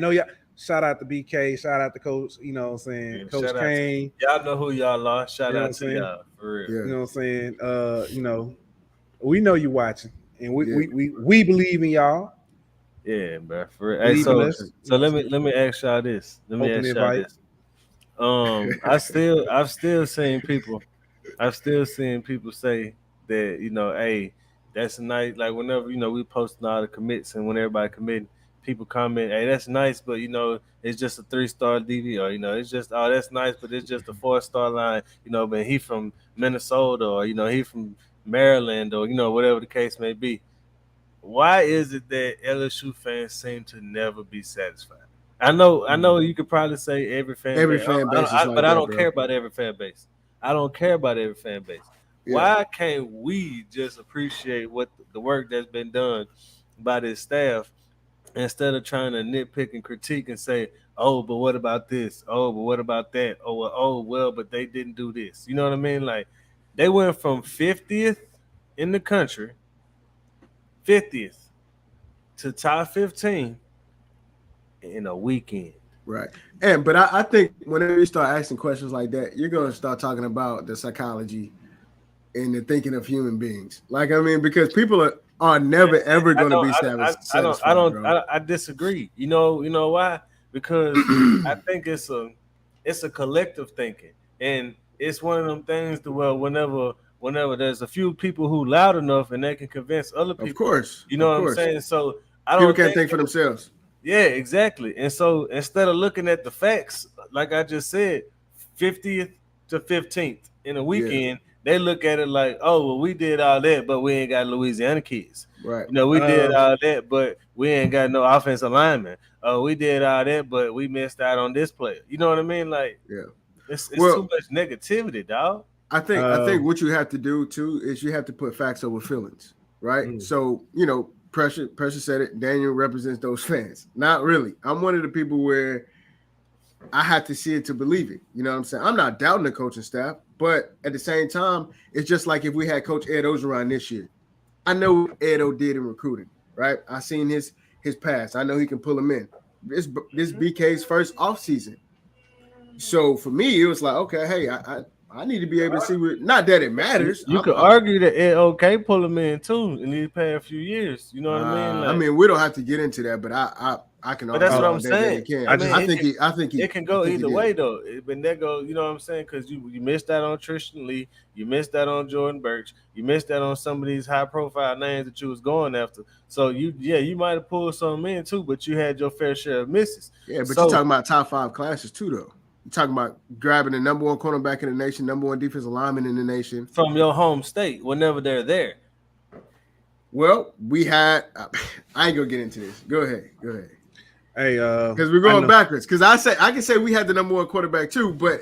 Speaker 1: y'all. Shout out to BK, shout out to Coach, you know what I'm saying,
Speaker 3: Yeah,
Speaker 1: Coach
Speaker 3: shout out to
Speaker 1: Kane,
Speaker 3: y'all. Know who y'all are.
Speaker 1: you
Speaker 3: Shout
Speaker 1: know what
Speaker 3: out
Speaker 1: I'm
Speaker 3: to
Speaker 1: saying?
Speaker 3: y'all for real.
Speaker 2: Yeah.
Speaker 1: You know what I'm saying? We know you watching, and
Speaker 2: Yeah.
Speaker 1: we believe in y'all.
Speaker 3: Yeah, bro. For real. Hey,
Speaker 1: Believe in
Speaker 3: so
Speaker 2: 100%.
Speaker 1: us. You
Speaker 3: so
Speaker 1: know what I'm
Speaker 3: let me
Speaker 1: saying?
Speaker 3: let me ask y'all this. Let me
Speaker 1: Open
Speaker 3: ask y'all
Speaker 1: invite.
Speaker 3: this. I've still seen people say that, hey, that's nice. Like whenever, we posting all the commits and when everybody committing, people comment, hey, that's nice, but it's just a 3-star DV, or it's just, oh, that's nice, but it's just a 4-star line, but he from Minnesota, or he from Maryland, or whatever the case may be. Why is it that LSU fans seem to never be satisfied? I know. You could probably say every fan
Speaker 2: Every
Speaker 3: base,
Speaker 2: fan base is like
Speaker 3: but I
Speaker 2: that,
Speaker 3: don't care
Speaker 2: bro.
Speaker 3: about every fan base. I don't care about every fan base.
Speaker 2: Yeah.
Speaker 3: Why can't we just appreciate what the work that's been done by this staff instead of trying to nitpick and critique and say, "Oh, but what about this? Oh, but what about that? Oh, well, but they didn't do this." You know what I mean? Like they went from 50th in the country, 50th to top 15 in a weekend.
Speaker 2: Right. But I think whenever you start asking questions like that, you're gonna start talking about the psychology and the thinking of human beings. Like, I mean, because people are never ever
Speaker 3: I
Speaker 2: gonna
Speaker 3: don't,
Speaker 2: be
Speaker 3: I don't, I
Speaker 2: satisfied,
Speaker 3: don't,
Speaker 2: bro.
Speaker 3: I disagree. You know why? Because I think it's a collective thinking, and it's one of them things to where whenever there's a few people who loud enough and they can convince other
Speaker 2: Of
Speaker 3: people,
Speaker 2: course.
Speaker 3: you know
Speaker 2: Of
Speaker 3: what I'm
Speaker 2: course.
Speaker 3: saying? So I
Speaker 2: People
Speaker 3: don't
Speaker 2: can't
Speaker 3: think
Speaker 2: think for themselves.
Speaker 3: yeah, exactly. And so instead of looking at the facts, like I just said, 50th to 15th in a
Speaker 2: Yeah.
Speaker 3: weekend, they look at it like, oh, well, we did all that, but we ain't got Louisiana kids.
Speaker 2: Right.
Speaker 3: We did all that, but we ain't got no offensive lineman. Oh, we did all that, but we missed out on this player. You know what I mean? Like
Speaker 2: Yeah.
Speaker 3: it's too
Speaker 2: Well,
Speaker 3: much negativity, dog.
Speaker 2: I think what you have to do too is you have to put facts over feelings, right?
Speaker 1: Mm.
Speaker 2: So, pressure said it. Daniel represents those fans. Not really. I'm one of the people where I have to see it to believe it. You know what I'm saying? I'm not doubting the coaching staff, but at the same time, it's just like if we had Coach Ed Ogeron this year. I know what Ed O did in recruiting, right? I seen his past. I know he can pull him in. This BK's first offseason. So for me, it was like, okay, hey, I need to be able to see what. Not that it matters.
Speaker 3: You could argue that OK pull him in too in these past few years. You know what I mean?
Speaker 2: I
Speaker 3: Like,
Speaker 2: mean, we don't have to get into that, but I can
Speaker 3: but that's
Speaker 2: argue
Speaker 3: what
Speaker 2: all
Speaker 3: I'm
Speaker 2: day that he
Speaker 3: saying.
Speaker 2: can.
Speaker 3: I mean,
Speaker 2: I think he
Speaker 3: it can go either
Speaker 2: did.
Speaker 3: way though. But that go, you know what I'm saying? Because you missed that on Tristan Lee, you missed that on Jordan Birch, you missed that on some of these high profile names that you was going after. So you might have pulled some in too, but you had your fair share of misses.
Speaker 2: Yeah, but
Speaker 3: So
Speaker 2: you're talking about top 5 classes too, though. You're talking about grabbing the number 1 cornerback in the nation, number 1 defensive lineman in the nation
Speaker 3: from your home state, whenever they're there.
Speaker 2: Well, we had. I ain't gonna get into this. Go ahead.
Speaker 1: Hey,
Speaker 2: because we're going backwards. Because I can say we had the number 1 quarterback too, but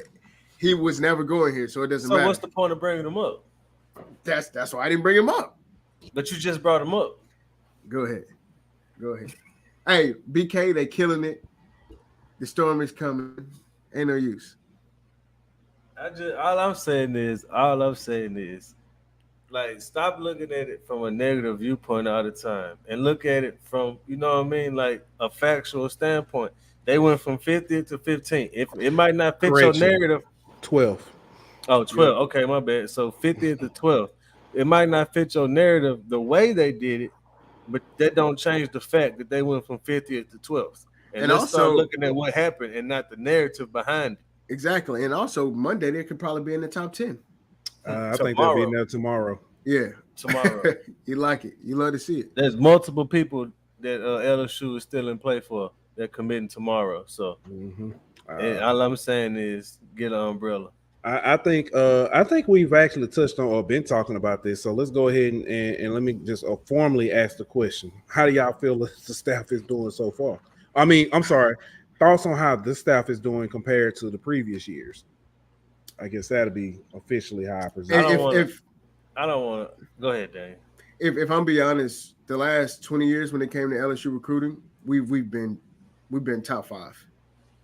Speaker 2: he was never going here, so it doesn't matter.
Speaker 3: So what's the point of bringing him up?
Speaker 2: That's why I didn't bring him up.
Speaker 3: But you just brought him up.
Speaker 2: Go ahead. Hey, BK, they killing it. The storm is coming. Ain't no use.
Speaker 3: All I'm saying is, like stop looking at it from a negative viewpoint all the time and look at it from, you know what I mean, like a factual standpoint. They went from 50th to 15th. If it might not fit your
Speaker 1: Correction.
Speaker 3: narrative.
Speaker 1: 12th.
Speaker 3: Oh, 12. Okay, my bad. So 50th to 12th. It might not fit your narrative the way they did it, but that don't change the fact that they went from 50th to 12th. And let's start looking at what happened and not the narrative behind it.
Speaker 2: Exactly. And also Monday they could probably be in the top 10.
Speaker 1: I think they'll be in there tomorrow.
Speaker 2: Yeah.
Speaker 3: Tomorrow.
Speaker 2: You like it. You love to see it.
Speaker 3: There's multiple people that LSU is still in play for that committing tomorrow. So and all I'm saying is get an umbrella.
Speaker 1: I think we've actually touched on or been talking about this. So let's go ahead and let me just formally ask the question. How do y'all feel the staff is doing so far? I mean, I'm sorry. Thoughts on how the staff is doing compared to the previous years? I guess that'll be officially how I present.
Speaker 3: I don't want to. Go ahead, Dane.
Speaker 2: If I'm being honest, the last 20 years when it came to LSU recruiting, we've been top 5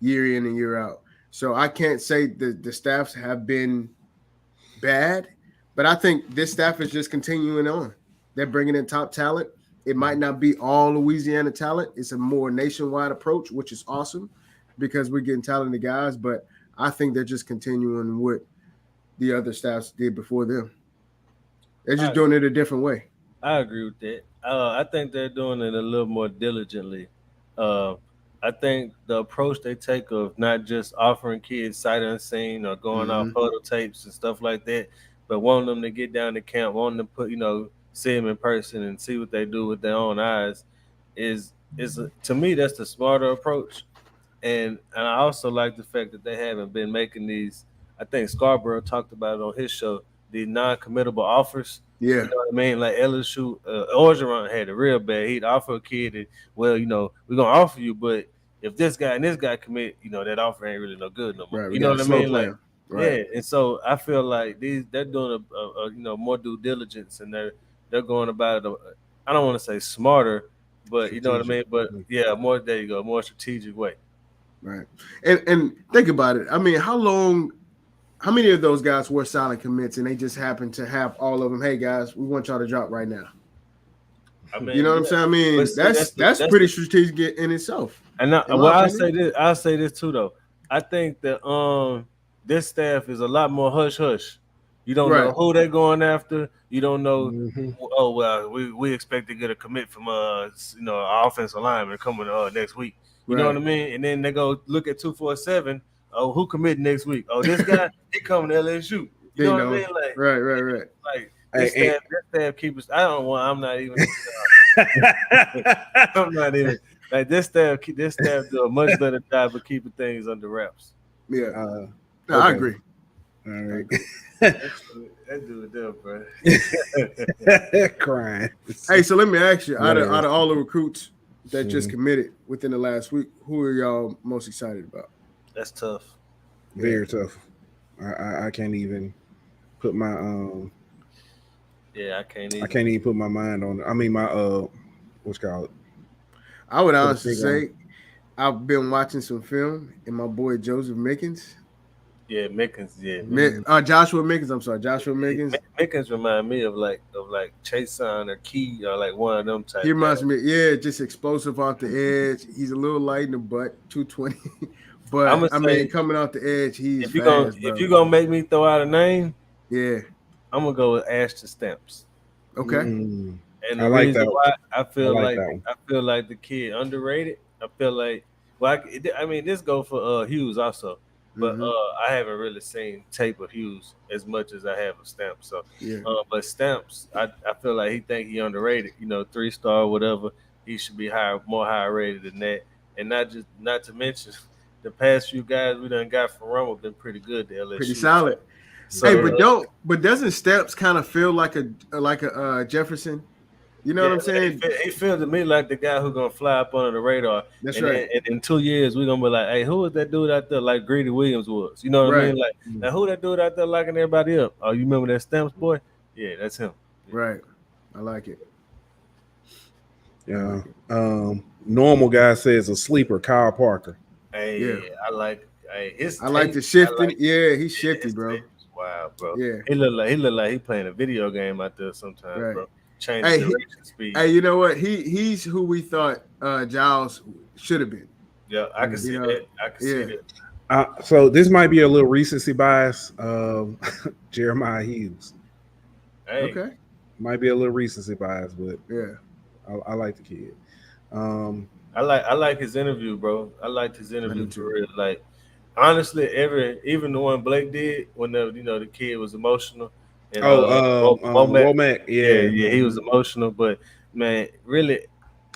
Speaker 2: year in and year out. So I can't say the staffs have been bad, but I think this staff is just continuing on. They're bringing in top talent. It might not be all Louisiana talent. It's a more nationwide approach, which is awesome because we're getting talented guys. But I think they're just continuing what the other staffs did before them. They're just doing it a different way.
Speaker 3: I agree with that. I think they're doing it a little more diligently. I think the approach they take of not just offering kids sight unseen or going off photo tapes and stuff like that, but wanting them to get down to camp, wanting them to put, see them in person and see what they do with their own eyes is to me, that's the smarter approach. And I also like the fact that they haven't been making these. I think Scarborough talked about it on his show, these non-committable offers.
Speaker 2: Yeah.
Speaker 3: You know what I mean? Like LSU, Orgeron had it real bad. He'd offer a kid that, well, we're going to offer you, but if this guy and this guy commit, that offer ain't really no good no more.
Speaker 2: Right,
Speaker 3: you know what I mean?
Speaker 2: Like,
Speaker 3: yeah. And so I feel like they're doing a more due diligence, and they're going about it. I don't want to say smarter, but you know what I mean? But yeah, there you go, more strategic way.
Speaker 2: Right. And think about it. I mean, how many of those guys were silent commits and they just happen to have all of them? Hey guys, we want y'all to drop right now. I mean, you know what I'm saying? I mean, that's pretty strategic in itself.
Speaker 3: And I'll say this too though. I think that this staff is a lot more hush hush. You don't know who they're going after. You don't know. Oh well, we expect to get a commit from our offensive lineman coming next week. You know what I mean? And then they go look at 247. Oh, who committed next week? Oh, this guy, he coming to LSU. You know what I mean? Like,
Speaker 2: right.
Speaker 3: Like this staff keeps. I'm not even. I'm not even. Like this staff do a much better job of keeping things under wraps.
Speaker 2: Yeah, I agree.
Speaker 1: All right.
Speaker 3: That dude dumb, bro.
Speaker 1: Crying.
Speaker 2: Hey, so let me ask you, out of all the recruits that just committed within the last week, who are y'all most excited about?
Speaker 3: That's tough.
Speaker 1: Very tough. I can't even put my
Speaker 3: I can't
Speaker 1: even put my mind on it. I mean my what's called.
Speaker 2: I would honestly say I've been watching some film and my boy Joseph Mickens.
Speaker 3: Yeah, Mickens. Yeah,
Speaker 2: Joshua Mickens. I'm sorry, Joshua Mickens.
Speaker 3: Mickens remind me of like Chason or Key or like one of them type.
Speaker 2: He reminds me, just explosive off the edge. He's a little light in the butt, 220. But I mean, coming off the edge, he's fast.
Speaker 3: If you're gonna make me throw out a name,
Speaker 2: I'm
Speaker 3: gonna go with Ashton Stamps.
Speaker 2: Okay.
Speaker 3: And the reason why I feel like the kid underrated. I feel like this go for Hughes also. But I haven't really seen tape of Hughes as much as I have of Stamps. So, but Stamps, I feel like he think he underrated. 3-star, whatever. He should be more higher rated than that. And not to mention, the past few guys we done got from Rome have been pretty good to LSU.
Speaker 2: Pretty solid. So, but doesn't Stamps kind of feel like a Jefferson? You know what I'm saying?
Speaker 3: He feels to me like the guy who's gonna fly up under the radar.
Speaker 2: That's right.
Speaker 3: And in 2 years, we're gonna be like, hey, who was that dude out there like Greedy Williams was? You know what I mean? Like, now who that dude out there liking everybody up? Oh, you remember that Stamps boy? Yeah, that's him.
Speaker 2: Right. I like it.
Speaker 1: Yeah. Normal guy says a sleeper, Kyle Parker.
Speaker 3: Hey, I like. Hey,
Speaker 2: I like the shifting. He's shifty, bro.
Speaker 3: Wow, bro.
Speaker 2: Yeah.
Speaker 3: He look like he playing a video game out there sometimes,
Speaker 2: Right.
Speaker 3: bro. Change
Speaker 2: Hey,
Speaker 3: direction speed.
Speaker 2: Hey, you know what? He's who we thought Giles should have been.
Speaker 3: Yeah, I can see
Speaker 2: You know,
Speaker 3: that. I can see that.
Speaker 1: So this might be a little recency bias. Jeremiah Hughes
Speaker 3: Hey,
Speaker 2: Okay.
Speaker 1: might be a little recency bias, but
Speaker 2: Yeah.
Speaker 1: I like the kid.
Speaker 3: I like his interview, bro. I liked his interview
Speaker 2: do
Speaker 3: for
Speaker 2: too.
Speaker 3: real. Like, honestly, even the one Blake did when the kid was emotional. And Womack,
Speaker 1: Womack,
Speaker 3: yeah, he was emotional. But man, really,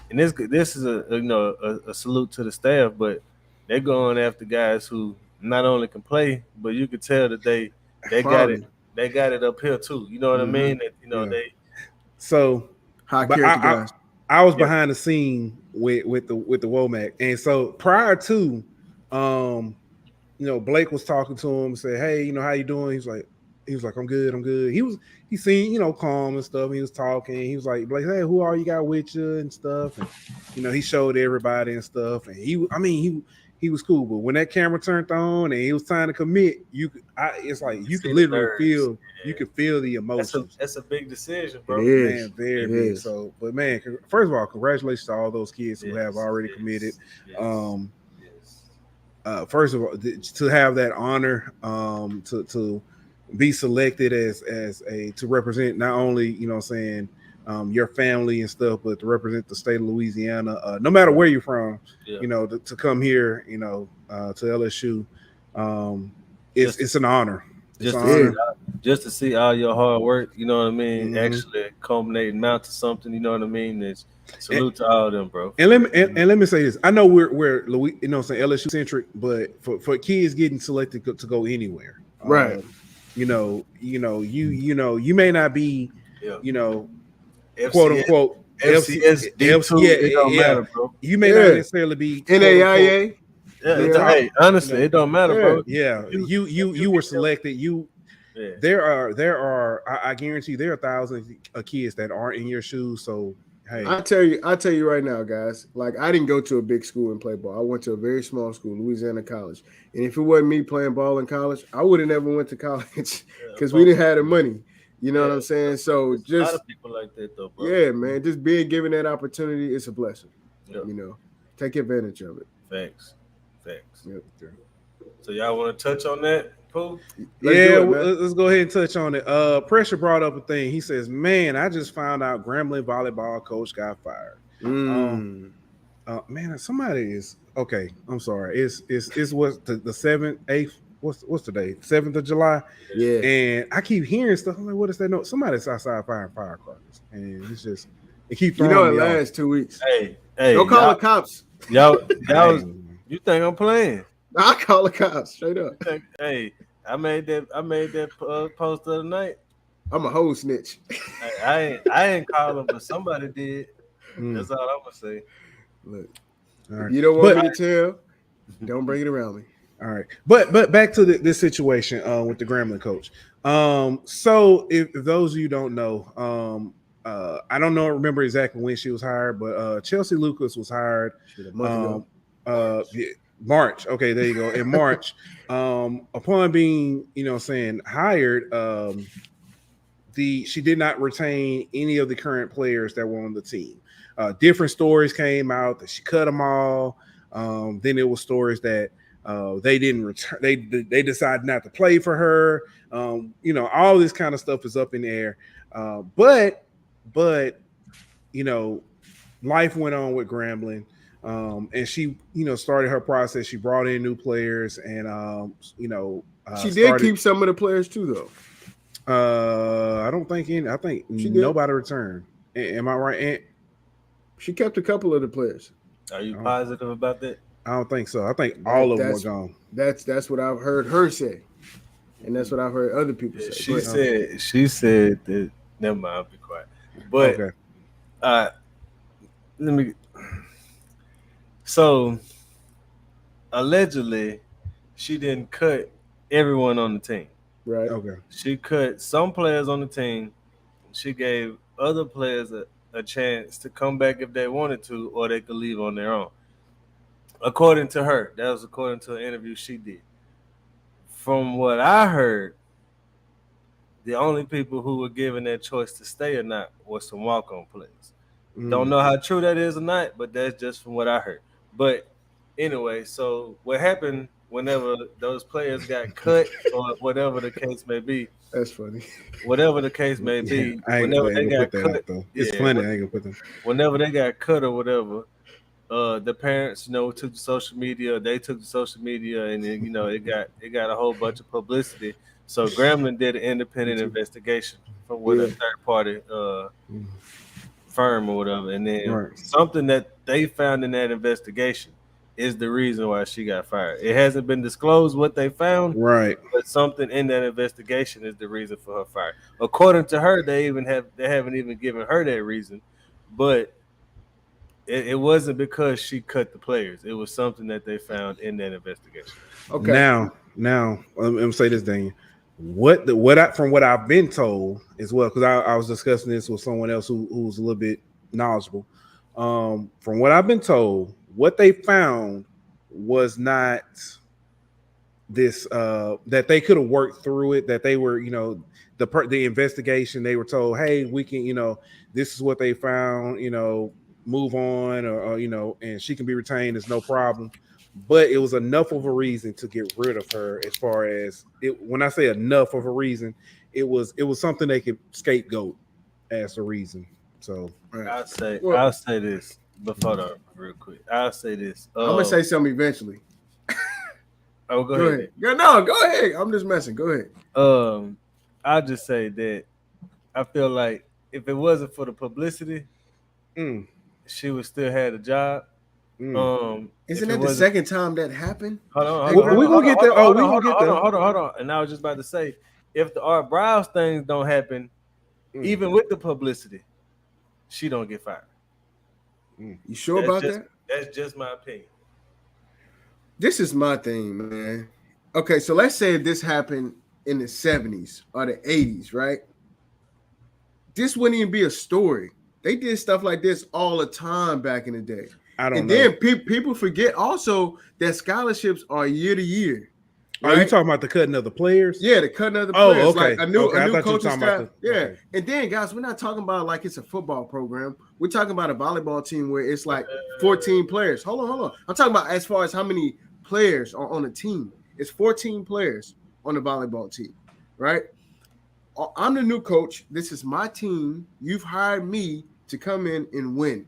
Speaker 3: and this is a salute to the staff, but they're going after guys who not only can play, but you could tell that they got it. They got it up here too. You know what I mean? That they.
Speaker 1: So,
Speaker 2: High
Speaker 1: but
Speaker 2: character guys.
Speaker 1: I was behind the scene with the Womack, and so prior to, Blake was talking to him, said, "Hey, how you doing?" He was like, I'm good. He seemed, calm and stuff. He was talking. He was like, "Hey, who are you got with you and stuff?" And he showed everybody and stuff. And he was cool. But when that camera turned on and he was trying to commit, it's like you could literally feel. Yeah. You could feel the emotions.
Speaker 3: That's a big decision, bro.
Speaker 2: It is.
Speaker 1: Man, very big. So, but man, first of all, congratulations to all those kids who have already committed. First of all, to have that honor, to be selected as to represent not only your family and stuff, but to represent the state of Louisiana, no matter where you're from, to come here, to LSU, it's an honor.
Speaker 3: Just to see all your hard work, you know what I mean, actually culminating out to something, you know what I mean. It's salute to all of them, bro.
Speaker 1: And let me say this: I know we're LSU centric, but for kids getting selected to go anywhere,
Speaker 2: right?
Speaker 1: You may not be, quote unquote
Speaker 3: FCS, it don't matter, bro.
Speaker 1: You may not necessarily be
Speaker 2: NAIA.
Speaker 3: Hey, honestly, it don't matter, bro.
Speaker 1: Yeah, you were selected. There are I guarantee there are thousands of kids that aren't in your shoes. So hey,
Speaker 2: I tell you right now, guys. Like, I didn't go to a big school and play ball. I went to a very small school, Louisiana College. And if it wasn't me playing ball in college, I would have never went to college because we didn't have the money. You know what I'm saying? So just
Speaker 3: a lot of people like that, though, bro.
Speaker 2: Yeah, man. Just being given that opportunity is a blessing. Take advantage of it.
Speaker 3: Thanks.
Speaker 2: Yep.
Speaker 3: So y'all want to touch on that, Pooh?
Speaker 1: Let's go ahead and touch on it. Pressure brought up a thing. He says, "Man, I just found out Grambling volleyball coach got fired." Man, somebody is okay. I'm sorry. It's what the 7th, 8th. What's today? 7th of July.
Speaker 2: Yeah.
Speaker 1: And I keep hearing stuff. I'm like, what is that? No, somebody's outside firing firecrackers, and it keeps throwing me off.
Speaker 2: Last 2 weeks.
Speaker 3: Hey,
Speaker 2: don't call the cops.
Speaker 3: Y'all, you think I'm playing?
Speaker 2: I call the cops straight up.
Speaker 3: Hey, I made that post the other night.
Speaker 2: I'm a whole snitch.
Speaker 3: I ain't call them, but somebody did. That's all I'm gonna say.
Speaker 2: Look, if you don't want me to tell, don't bring it around me.
Speaker 1: All right, but back to this situation with the Grambling coach. So if those of you don't know, I don't remember exactly when she was hired, but Chelsea Lucas was hired. March. Okay, there you go. In March, upon being, hired, she did not retain any of the current players that were on the team. Different stories came out that she cut them all. Then it was stories that they didn't return. They decided not to play for her. All this kind of stuff is up in the air. But life went on with Grambling. And she, started her process. She brought in new players, and
Speaker 2: she did keep some of the players too,
Speaker 1: though. I don't think any. I think nobody returned. Am I right, Aunt?
Speaker 2: She kept a couple of the players.
Speaker 3: Are you positive about that?
Speaker 1: I don't think so. I think all of them were gone.
Speaker 2: That's what I've heard her say, and that's what I've heard other people say.
Speaker 3: She said that. Never mind. I'll be quiet. But
Speaker 1: okay.
Speaker 3: Let me. So, allegedly, she didn't cut everyone on the team.
Speaker 2: Right.
Speaker 1: Okay.
Speaker 3: She cut some players on the team. She gave other players a chance to come back if they wanted to, or they could leave on their own. According to her, that was according to an interview she did. From what I heard, the only people who were given that choice to stay or not was some walk-on players. Don't know how true that is or not, but that's just from what I heard. But anyway, so what happened whenever those players got cut or whatever the case may be,
Speaker 2: That's funny.
Speaker 3: whatever the case may
Speaker 1: Yeah,
Speaker 3: be,
Speaker 1: I ain't
Speaker 3: whenever they
Speaker 1: gonna put
Speaker 3: got
Speaker 1: that
Speaker 3: cut,
Speaker 1: out though. It's
Speaker 3: yeah,
Speaker 1: funny. I ain't gonna put them.
Speaker 3: whenever they got cut or whatever, the parents, took to social media. They took to social media, and then, it got a whole bunch of publicity. So Gremlin did an independent investigation from with a
Speaker 2: Yeah.
Speaker 3: third party firm or whatever, and then
Speaker 1: Right.
Speaker 3: something that they found in that investigation is the reason why she got fired. It hasn't been disclosed what they found,
Speaker 1: Right.
Speaker 3: but something in that investigation is the reason for her fire. According to her, they haven't even given her that reason, but it wasn't because she cut the players. It was something that they found in that investigation.
Speaker 2: Okay.
Speaker 1: Now, let me say this, Daniel. From what I've been told as well, because I was discussing this with someone else who was a little bit knowledgeable. From what I've been told, what they found was not this that they could have worked through it. That they were, the investigation. They were told, hey, we can, this is what they found. Move on, or and she can be retained. There's no problem. But it was enough of a reason to get rid of her. As far as it, when I say enough of a reason, it was something they could scapegoat as the reason. So
Speaker 3: I'll say this before that, real quick. I'll say this.
Speaker 2: I'm gonna say something eventually.
Speaker 3: Oh, go ahead.
Speaker 2: Go ahead. I'm just messing. Go ahead.
Speaker 3: I'll just say that I feel like if it wasn't for the publicity, she would still have a job.
Speaker 2: Isn't that the second time that happened?
Speaker 3: Hold on.
Speaker 1: We're gonna get there. Oh, we're gonna get there.
Speaker 3: Hold on. And I was just about to say, if the Art Browse things don't happen, even with the publicity, she don't get fired.
Speaker 2: You sure about that?
Speaker 3: That's just my opinion.
Speaker 2: This is my thing, man. Okay, so let's say if this happened in the 70s or the 80s, right? This wouldn't even be a story. They did stuff like this all the time back in the day.
Speaker 1: I don't
Speaker 2: and
Speaker 1: know.
Speaker 2: then people forget also that scholarships are year to year.
Speaker 1: Right? Are you talking about the cutting of the players?
Speaker 2: Yeah, the cutting of the players.
Speaker 1: Okay.
Speaker 2: Like a new coaching
Speaker 1: staff.
Speaker 2: Okay. And then, guys, we're not talking about like it's a football program. We're talking about a volleyball team where it's like 14 players. Hold on. I'm talking about as far as how many players are on a team. It's 14 players on the volleyball team, right? I'm the new coach. This is my team. You've hired me to come in and win.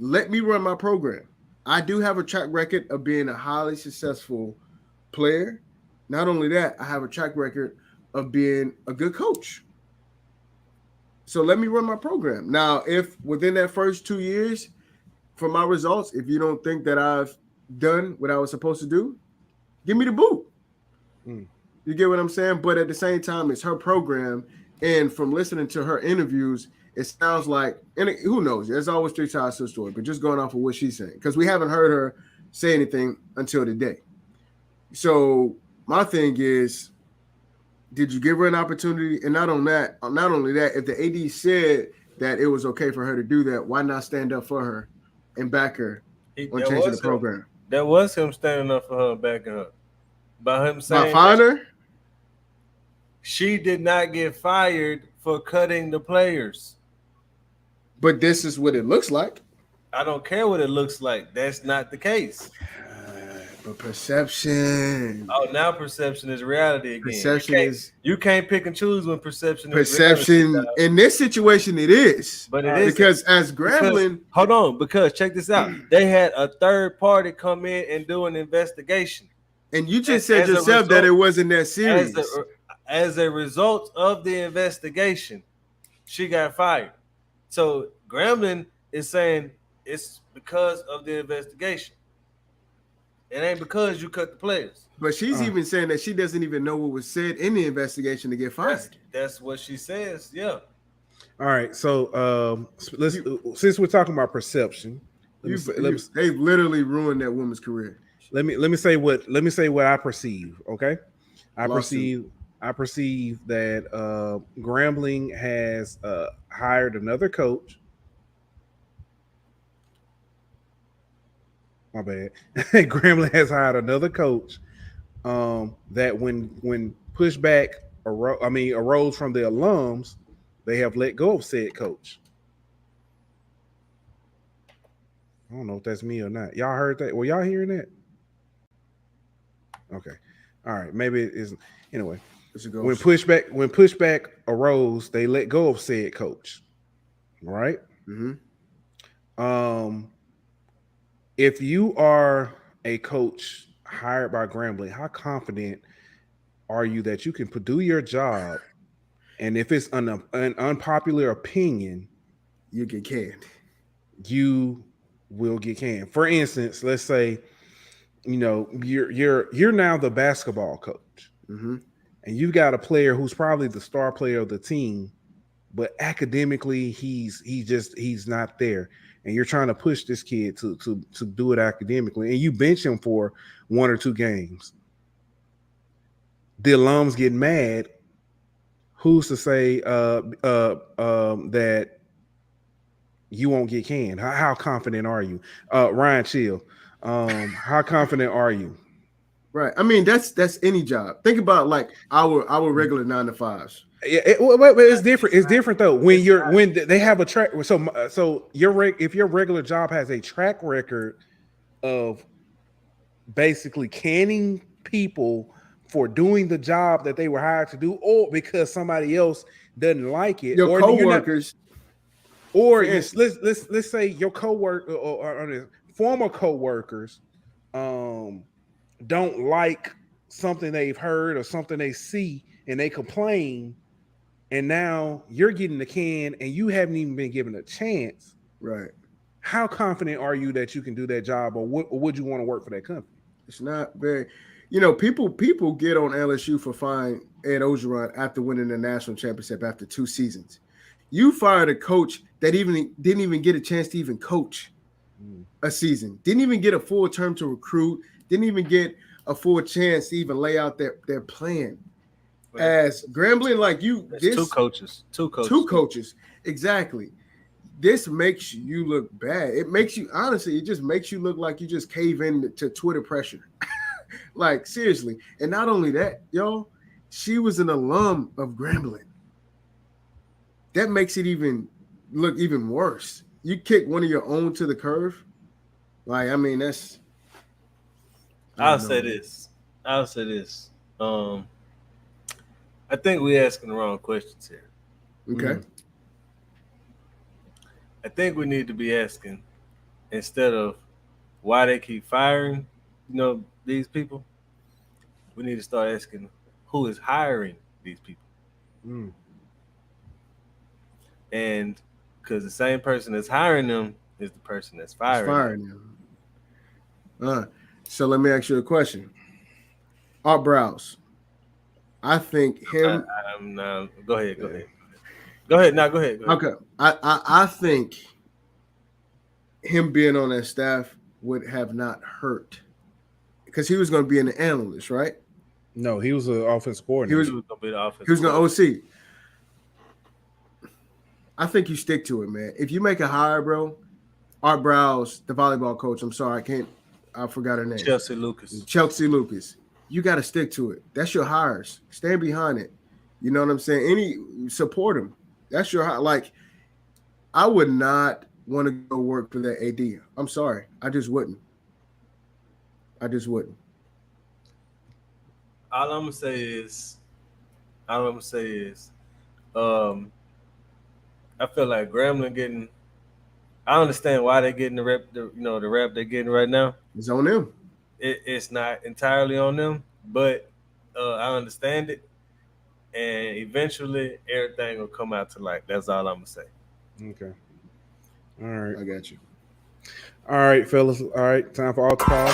Speaker 2: Let me run my program. I do have a track record of being a highly successful player. Not only that, I have a track record of being a good coach. So let me run my program. Now, if within that first 2 years, for my results, if you don't think that I've done what I was supposed to do, give me the boot. You get what I'm saying? But at the same time, it's her program. And from listening to her interviews, it sounds like, and who knows? There's always three sides to the story, but just going off of what she's saying, because we haven't heard her say anything until today. So my thing is, did you give her an opportunity? And not only that, if the AD said that it was okay for her to do that, why not stand up for her and back her on changing the program?
Speaker 3: That was him standing up for her and backing her. By him saying,
Speaker 2: by her?
Speaker 3: She did not get fired for cutting the players.
Speaker 2: But this is what it looks like.
Speaker 3: I don't care what it looks like. That's not the case.
Speaker 2: But perception.
Speaker 3: Oh, now perception is reality again.
Speaker 2: Perception
Speaker 3: you can't pick and choose when perception
Speaker 2: is
Speaker 3: reality.
Speaker 2: In this situation, it is.
Speaker 3: But it is
Speaker 2: because as Gremlin.
Speaker 3: Hold on, because check this out. They had a third party come in and do an investigation.
Speaker 2: And you just said yourself that it wasn't that serious.
Speaker 3: As a result of the investigation, she got fired. So Gremlin is saying it's because of the investigation. It ain't because you cut the players.
Speaker 2: But she's even saying that she doesn't even know what was said in the investigation to get fired.
Speaker 3: That's what she says. Yeah.
Speaker 1: All right. So since we're talking about perception,
Speaker 2: they've literally ruined that woman's career.
Speaker 1: Let me say what I perceive. Okay, I perceive that Grambling has hired another coach. My bad. Grambling has hired another coach that when pushback arose from the alums, they have let go of said coach. I don't know if that's me or not. Y'all heard that? Were y'all hearing that? Okay. All right. Maybe it is. Anyway, when pushback arose, they let go of said coach. Right?
Speaker 2: Mm-hmm.
Speaker 1: If you are a coach hired by Grambling, how confident are you that you can do your job? And if it's an unpopular opinion,
Speaker 2: you get canned.
Speaker 1: You will get canned. For instance, let's say, you're now the basketball coach,
Speaker 2: and
Speaker 1: you've got a player who's probably the star player of the team, but academically he's not there, and you're trying to push this kid to do it academically, and you bench him for 1 or 2 games. The alums get mad. Who's to say that you won't get canned? How confident are you, Ryan? Chill. How confident are you?
Speaker 2: Right. I mean, that's any job. Think about like our regular 9 to 5s.
Speaker 1: Yeah, it's different. It's different though. When they have a track. So if your regular job has a track record of basically canning people for doing the job that they were hired to do, or because somebody else doesn't like it,
Speaker 2: your coworkers,
Speaker 1: let's say your coworker or former coworkers don't like something they've heard or something they see, and they complain, and now you're getting the can and you haven't even been given a chance.
Speaker 2: Right.
Speaker 1: How confident are you that you can do that job, or would you want to work for that company?
Speaker 2: It's not very, people get on LSU for firing Ed Ogeron after winning the national championship after 2 seasons. You fired a coach that didn't even get a chance to even coach a season, didn't even get a full term to recruit, didn't even get a full chance to even lay out their plan. Right. As Grambling, like
Speaker 3: two coaches,
Speaker 2: exactly. This makes you look bad. It makes you, honestly, it just makes you look like you just cave in to Twitter pressure. Like, seriously. And not only that, she was an alum of Grambling. That makes it look even worse. You kick one of your own to the curve. Like, I mean, that's.
Speaker 3: I'll say this. I think we're asking the wrong questions here.
Speaker 2: Okay.
Speaker 3: I think we need to be asking, instead of why they keep firing, these people, we need to start asking who is hiring these people. And because the same person that's hiring them is the person that's firing
Speaker 2: them. So let me ask you a question. Art Browse. I think him.
Speaker 3: Go ahead. Go ahead.
Speaker 2: Okay. I think him being on that staff would have not hurt, because he was going to be an analyst, right?
Speaker 1: No, he was an offensive coordinator.
Speaker 3: He was going to be the offensive.
Speaker 2: He was going to OC. I think you stick to it, man. If you make a hire, bro, Art Browse, the volleyball coach, I'm sorry, I forgot her name.
Speaker 3: Chelsea Lucas.
Speaker 2: You got to stick to it. That's your hires. Stand behind it. You know what I'm saying? Support him. That's your hire. Like, I would not want to go work for that AD. I'm sorry. I just wouldn't.
Speaker 3: All I'm gonna say is, I feel like Grambling getting. I understand why they're getting the rep they're getting right now.
Speaker 2: It's on them.
Speaker 3: It's not entirely on them, but I understand it, and eventually everything will come out to light. That's all I'm gonna say.
Speaker 1: Okay. All right.
Speaker 2: I got you.
Speaker 1: All right, fellas. All right, time for altar call.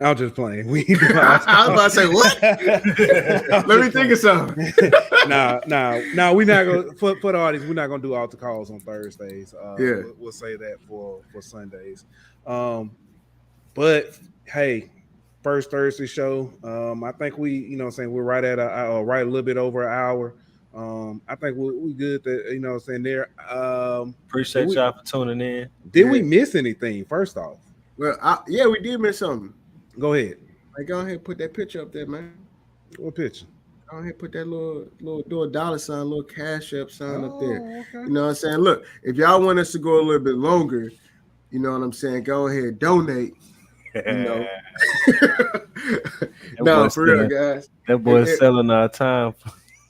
Speaker 1: I'm just playing.
Speaker 2: I was about to say, what? Let me think of something.
Speaker 1: No. We're not gonna for the audience. We're not gonna do altar calls on Thursdays. We'll say that for Sundays. But hey, first Thursday show. I think we're right at right a little bit over an hour. I think we good. That there.
Speaker 3: Appreciate y'all for tuning in.
Speaker 1: Did we miss anything? First off,
Speaker 2: well, we did miss something.
Speaker 1: Go ahead.
Speaker 2: Go ahead, put that picture up there, man.
Speaker 1: What picture?
Speaker 2: Go ahead, put that little do a dollar sign, little cash up sign up there.
Speaker 1: Oh, okay.
Speaker 2: You know what I'm saying? Look, if y'all want us to go a little bit longer, you know what I'm saying? Go ahead, donate. You know. No, for real, guys.
Speaker 3: That boy's selling our time.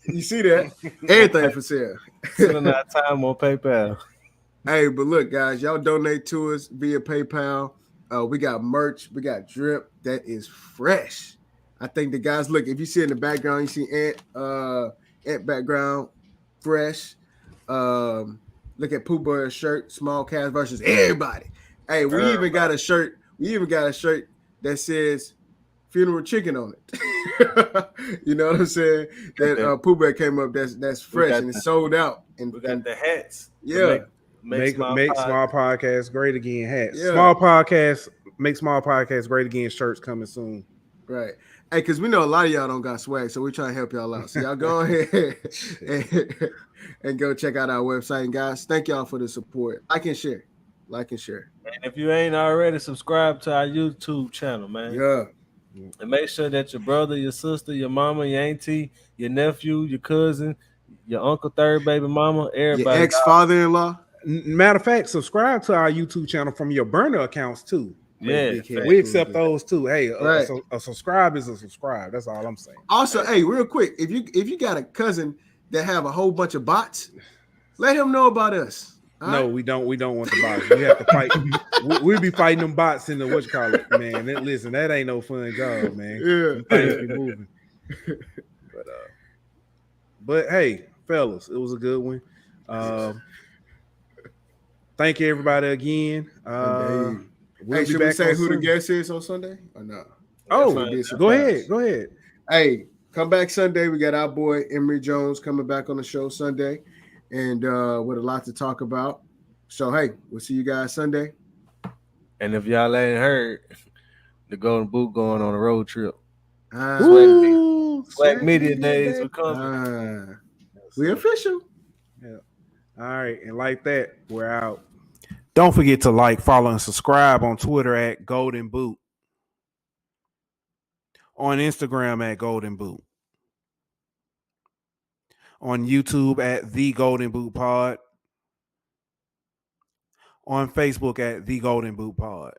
Speaker 2: You see that? Everything for sale.
Speaker 3: Selling our time on PayPal.
Speaker 2: Hey, but look, guys, y'all donate to us via PayPal. We got merch. We got drip that is fresh. I think the guys, look, if you see in the background, you see Ant background, fresh. Look at Pooh Bear's shirt, small cast versus everybody. Hey, we even got a shirt. We even got a shirt that says funeral chicken on it. You know what I'm saying? That Pooh Bear came up. That's fresh and it's sold out. And
Speaker 3: we got the hats.
Speaker 2: Yeah.
Speaker 1: Make small podcasts great again. Hats.
Speaker 2: Yeah.
Speaker 1: Make small podcasts great again. Shirts coming soon.
Speaker 2: Right. Hey, because we know a lot of y'all don't got swag, so we're trying to help y'all out. So y'all go ahead and go check out our website. And guys, thank y'all for the support. Like and share.
Speaker 3: And if you ain't already, subscribe to our YouTube channel, man.
Speaker 2: Yeah.
Speaker 3: And make sure that your brother, your sister, your mama, your auntie, your nephew, your cousin, your uncle, third baby mama, everybody.
Speaker 2: Your ex-father-in-law.
Speaker 1: Matter of fact, subscribe to our YouTube channel from your burner accounts too.
Speaker 3: Yeah,
Speaker 1: we accept those too. Hey,
Speaker 2: right.
Speaker 1: A subscribe is a subscribe. That's all I'm saying.
Speaker 2: Also, hey, real quick, if you got a cousin that have a whole bunch of bots, let him know about us.
Speaker 1: No, we don't. We don't want the bots. We have to fight. We'll be fighting them bots in the man. Listen, that ain't no fun job, man.
Speaker 2: Yeah,
Speaker 1: things be moving. But hey, fellas, it was a good one. Thank you, everybody, again.
Speaker 2: Hey, should we say who the guest is on Sunday or no?
Speaker 1: Oh, go ahead.
Speaker 2: Hey, come back Sunday. We got our boy Emory Jones coming back on the show Sunday, and with a lot to talk about. So hey, we'll see you guys Sunday.
Speaker 3: And if y'all ain't heard, the Golden Boot going on a road trip. Swag Media Days are coming.
Speaker 2: We official.
Speaker 1: Yeah. All right, and like that, we're out. Don't forget to like, follow, and subscribe on Twitter at Golden Boot. On Instagram at Golden Boot. On YouTube at The Golden Boot Pod. On Facebook at The Golden Boot Pod.